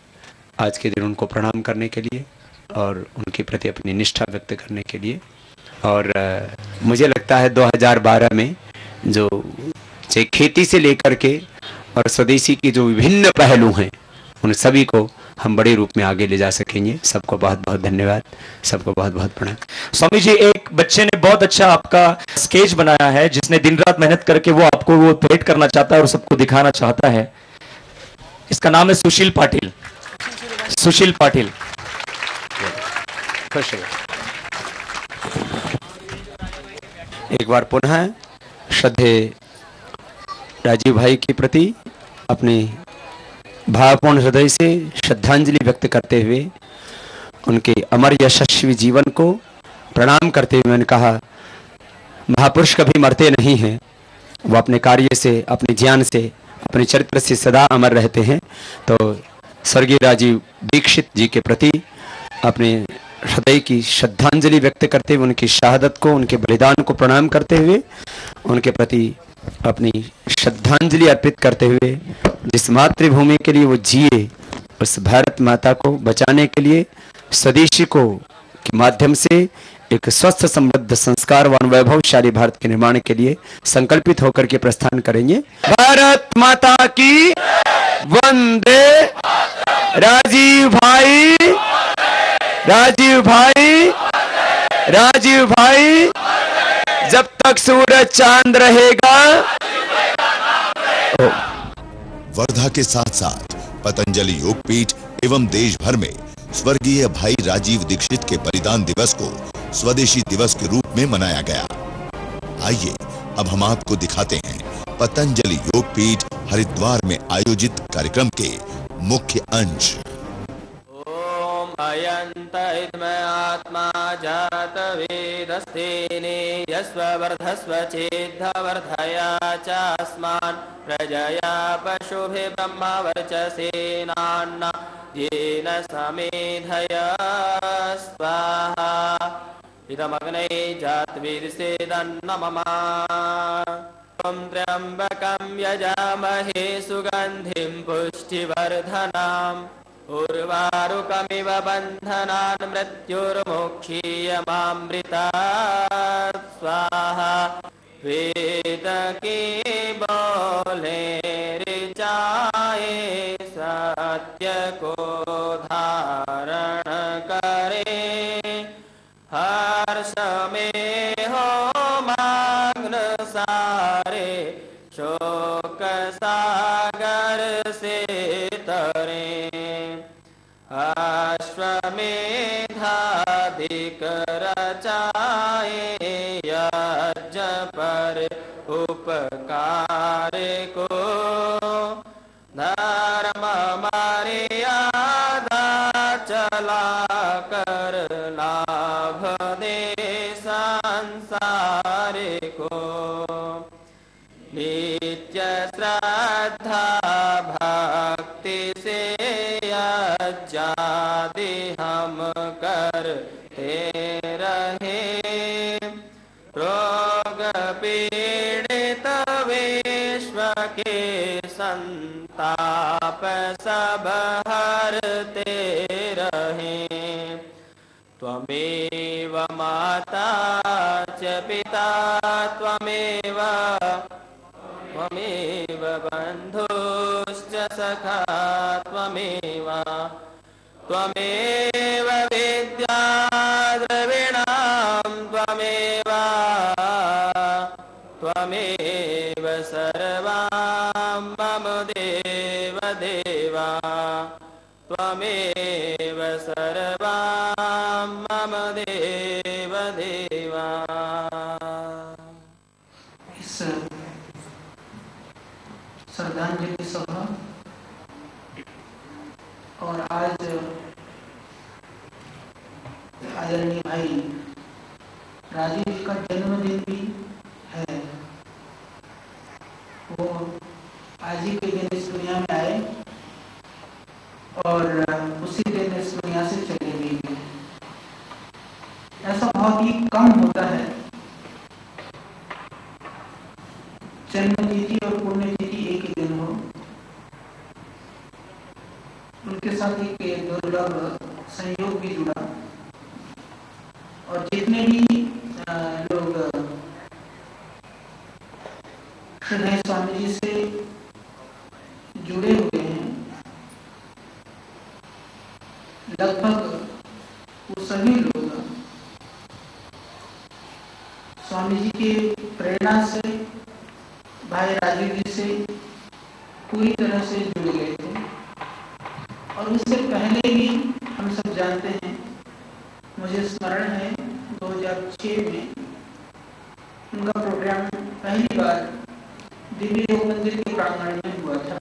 आज के दिन उनको प्रणाम करने के लिए और उनके प्रति अपनी निष्ठा व्यक्त करने के लिए। और मुझे लगता है 2012 में जो चाहे खेती से लेकर के और स्वदेशी की जो विभिन्न पहलू हैं, उन सभी को हम बड़े रूप में आगे ले जा सकेंगे। सबको बहुत बहुत धन्यवाद, सबको बहुत बहुत प्रणाम। स्वामी जी, एक बच्चे ने बहुत अच्छा आपका स्केच बनाया है, जिसने दिन रात मेहनत करके वो आपको वो पेंट करना चाहता है और सबको दिखाना चाहता है। इसका नाम है सुशील पाटिल। सुशील पाटिल, खुश है। एक बार पुनः श्रद्धेय राजीव भाई के प्रति अपने भावपूर्ण हृदय से श्रद्धांजलि व्यक्त करते हुए उनके अमर यशस्वी जीवन को प्रणाम करते हुए मैंने कहा, महापुरुष कभी मरते नहीं हैं, वो अपने कार्य से, अपने ज्ञान से, अपने चरित्र से सदा अमर रहते हैं। तो स्वर्गीय राजीव दीक्षित जी के प्रति अपने हृदय की श्रद्धांजलि व्यक्त करते हुए, उनकी शहादत को, उनके बलिदान को प्रणाम करते हुए, उनके प्रति अपनी श्रद्धांजलि अर्पित करते हुए, जिस मातृभूमि के लिए वो जिए, उस भारत माता को बचाने के लिए स्वदेशी को के माध्यम से एक स्वस्थ समृद्ध संस्कारवान वैभवशाली भारत के निर्माण के लिए संकल्पित होकर के प्रस्थान करेंगे। भारत माता की वंदे। राजीव भाई, राजीव भाई, राजीव भाई, जब तक सूरज चांद रहेगा। वर्धा के साथ साथ पतंजलि योगपीठ एवं देश भर में स्वर्गीय भाई राजीव दीक्षित के बलिदान दिवस को स्वदेशी दिवस के रूप में मनाया गया। आइए अब हम आपको दिखाते हैं पतंजलि योगपीठ हरिद्वार में आयोजित कार्यक्रम के मुख्य अंश। ओम अयंत इदमे आत्मा जात वेदस्तेने यस्व वर्धस्व चेद्ध वर्धया चास्मान् प्रजया पशुभिः ब्रह्म वर्चसेनान्ना येन समेधया स्वाहा। इदमग्ने जातवेदसेदन्नममा। त्वं त्र्यम्बकं यजामहे सुगन्धिं पुष्टिवर्धनम् उर्वारुकमिव बन्धनान् मृत्युर्मुक्षीयमामृतात् स्वाहा। वेद के बोले ऋचाए सत्य को धारण करे हर्ष में हो मग्न सारे शोक सागर से तरे अश्वमेधाधिक रचाए यज्ञ पर उपकार को धर्म मर्यादा चला कर लाभ दे संसार को। नित्य श्रद्धा भक्ति से यज्ञादि हम करते रहे रोग पीड़ित विश्व के संताप सब हरते रहे। त्वमेव माता च पिता त्वमेव बन्धुश्च सखा त्वमेव विद्या द्रविणां त्वमेव सर्वां मम देव देवा त्वमेव सर्वां मम देव देवा। श्रद्धांजलि सभा और आज आदरणीय भाई राजीव जी का जन्मदिन भी है। वो आज ही के दिन इस दुनिया में आए और उसी दिन इस दुनिया से चले भी गए। ऐसा बहुत ही कम होता है जन्म तिथि और पुण्य तिथि एक ही दिन हो। उनके साथ एक दुर्लभ संयोग भी जुड़ा और जितने भी लोग श्रद्धेय स्वामी जी से जुड़े हुए हैं लगभग वो सभी लोग स्वामी जी की प्रेरणा से भाई राजीव जी से पूरी तरह से जुड़ गए थे। और उससे पहले भी हम सब जानते हैं, मुझे स्मरण है 2006 में उनका प्रोग्राम पहली बार दिव्य योग मंदिर के प्रांगण में हुआ था।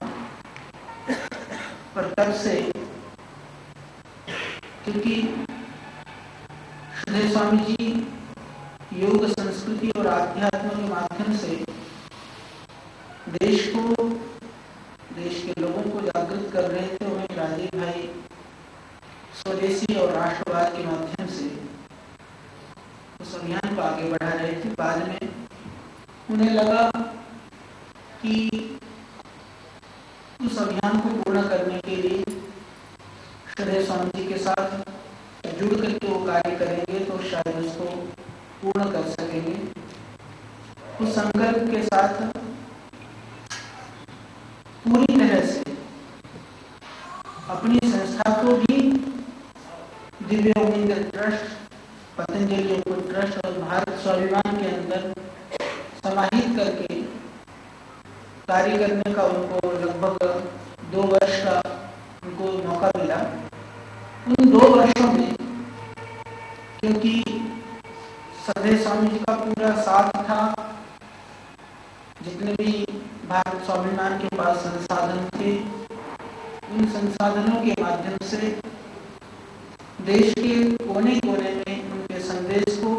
और तब से क्योंकि श्रद्धेय स्वामी जी योग संस्कृति और आध्यात्म के माध्यम से देश के लोगों को जागृत कर रहे थे। वहीं राजीव भाई स्वदेशी और राष्ट्रवाद के माध्यम से उस अभियान को आगे बढ़ा रहे थे। बाद में उन्हें लगा कि उस अभियान को पूर्ण करने के लिए श्रद्धेय स्वामी जी के साथ जुड़ करके वो कार्य करेंगे तो शायद उसको पूर्ण कर सकेंगे। उस संकल्प के साथ पूरी तरह से अपनी संस्था को भी दिव्य उम्मीद ट्रस्ट, पतंजलि योगपीठ ट्रस्ट और भारत स्वाभिमान के अंदर समाहित करके कार्य करने का उनको लगभग 2 वर्ष का उनको मौका मिला। उन 2 वर्षों में क्योंकि श्रद्धेय स्वामी जी का पूरा साथ था, जितने भी भारत स्वाभिमान के पास संसाधन थे, उन संसाधनों के माध्यम से देश के कोने कोने में उनके संदेश को,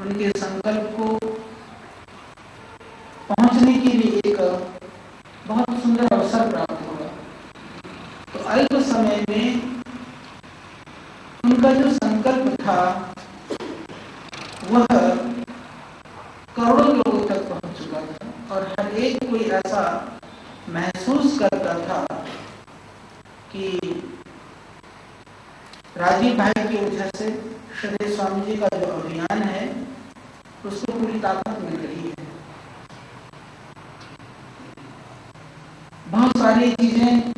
उनके संकल्प को पहुंचने के लिए एक बहुत सुंदर अवसर प्राप्त हुआ। तो अल्प समय में उनका जो संकल्प था वह करोड़ों लोगों तक पहुंच चुका था और हर एक कोई ऐसा महसूस करता था कि राजीव भाई की वजह से श्रद्धेय स्वामी जी का जो अभियान है उसको पूरी ताकत मिल रही है। बहुत सारी चीजें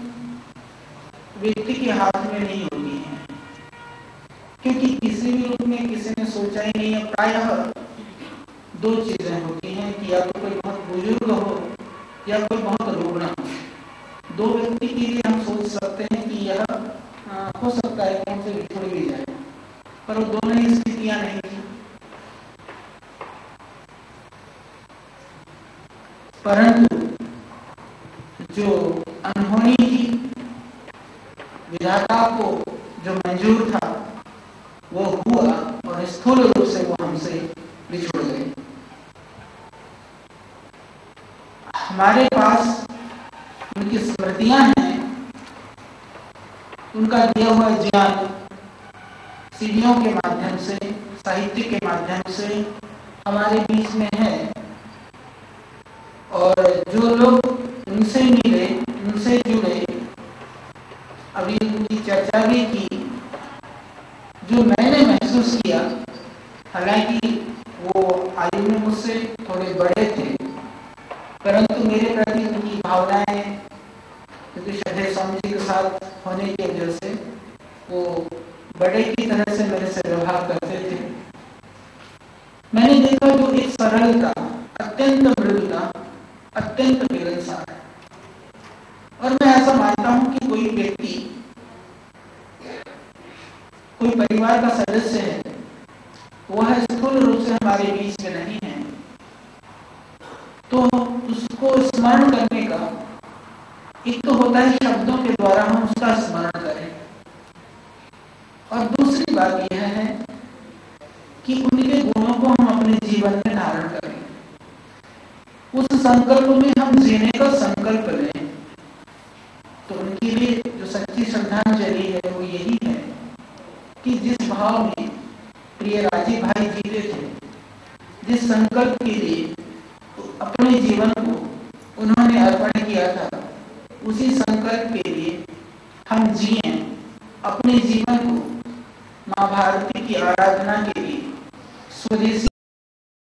व्यक्ति के हाथ में नहीं होती हैं, क्योंकि किसी भी रूप में किसी ने सोचा ही नहीं है। प्रायः 2 चीजें होती हैं कि या तो कोई बहुत बुजुर्ग हो या कोई बहुत रुग्ण हो। 2 व्यक्ति के लिए हम सोच सकते हैं कि यह हो सकता है कि हमसे बिछड़ भी जाए, पर वो दोनों ही स्थितियां नहीं थी। परंतु जो अनहोनी थी, विधाता को जो मंजूर था वो हुआ और स्थूल रूप से वो हमसे बिछुड़ गए। हमारे पास उनकी स्मृतियां हैं, उनका दिया हुआ ज्ञान सीढ़ियों के माध्यम से, साहित्य के माध्यम से हमारे बीच में है। और जो लोग उनसे मिले, उनसे जुड़े, अभी उनकी चर्चा भी की, जो मैंने महसूस किया, हालांकि वो आयु में मुझसे थोड़े बड़े थे, परंतु मेरे प्रति उनकी भावनाएं, क्योंकि श्रद्धेय स्वामी जी के साथ होने की वजह से वो बड़े की तरह से मेरे से व्यवहार करते थे। मैंने देखा जो एक सरलता, अत्यंत मृदुता, अत्यंत मिलनसार है। और मैं ऐसा मानता हूं कि कोई व्यक्ति, कोई परिवार का सदस्य है, वह स्थूल रूप से हमारे बीच में नहीं है, तो उसको स्मरण करने का एक तो होता है शब्दों के द्वारा हम उसका स्मरण करें, और दूसरी बात यह है कि उनके गुणों को हम अपने जीवन में धारण करें, उस संकल्प में हम जीने का संकल्प लें। तो उनके लिए जो सच्ची श्रद्धांजलि है वो यही है कि जिस भाव में प्रिय राजीव भाई जीते थे, जिस संकल्प के लिए अपने जीवन को उन्होंने अर्पण किया था, उसी संकल्प के लिए हम जिए, अपने जीवन को माँ भारती की आराधना के लिए, स्वदेशी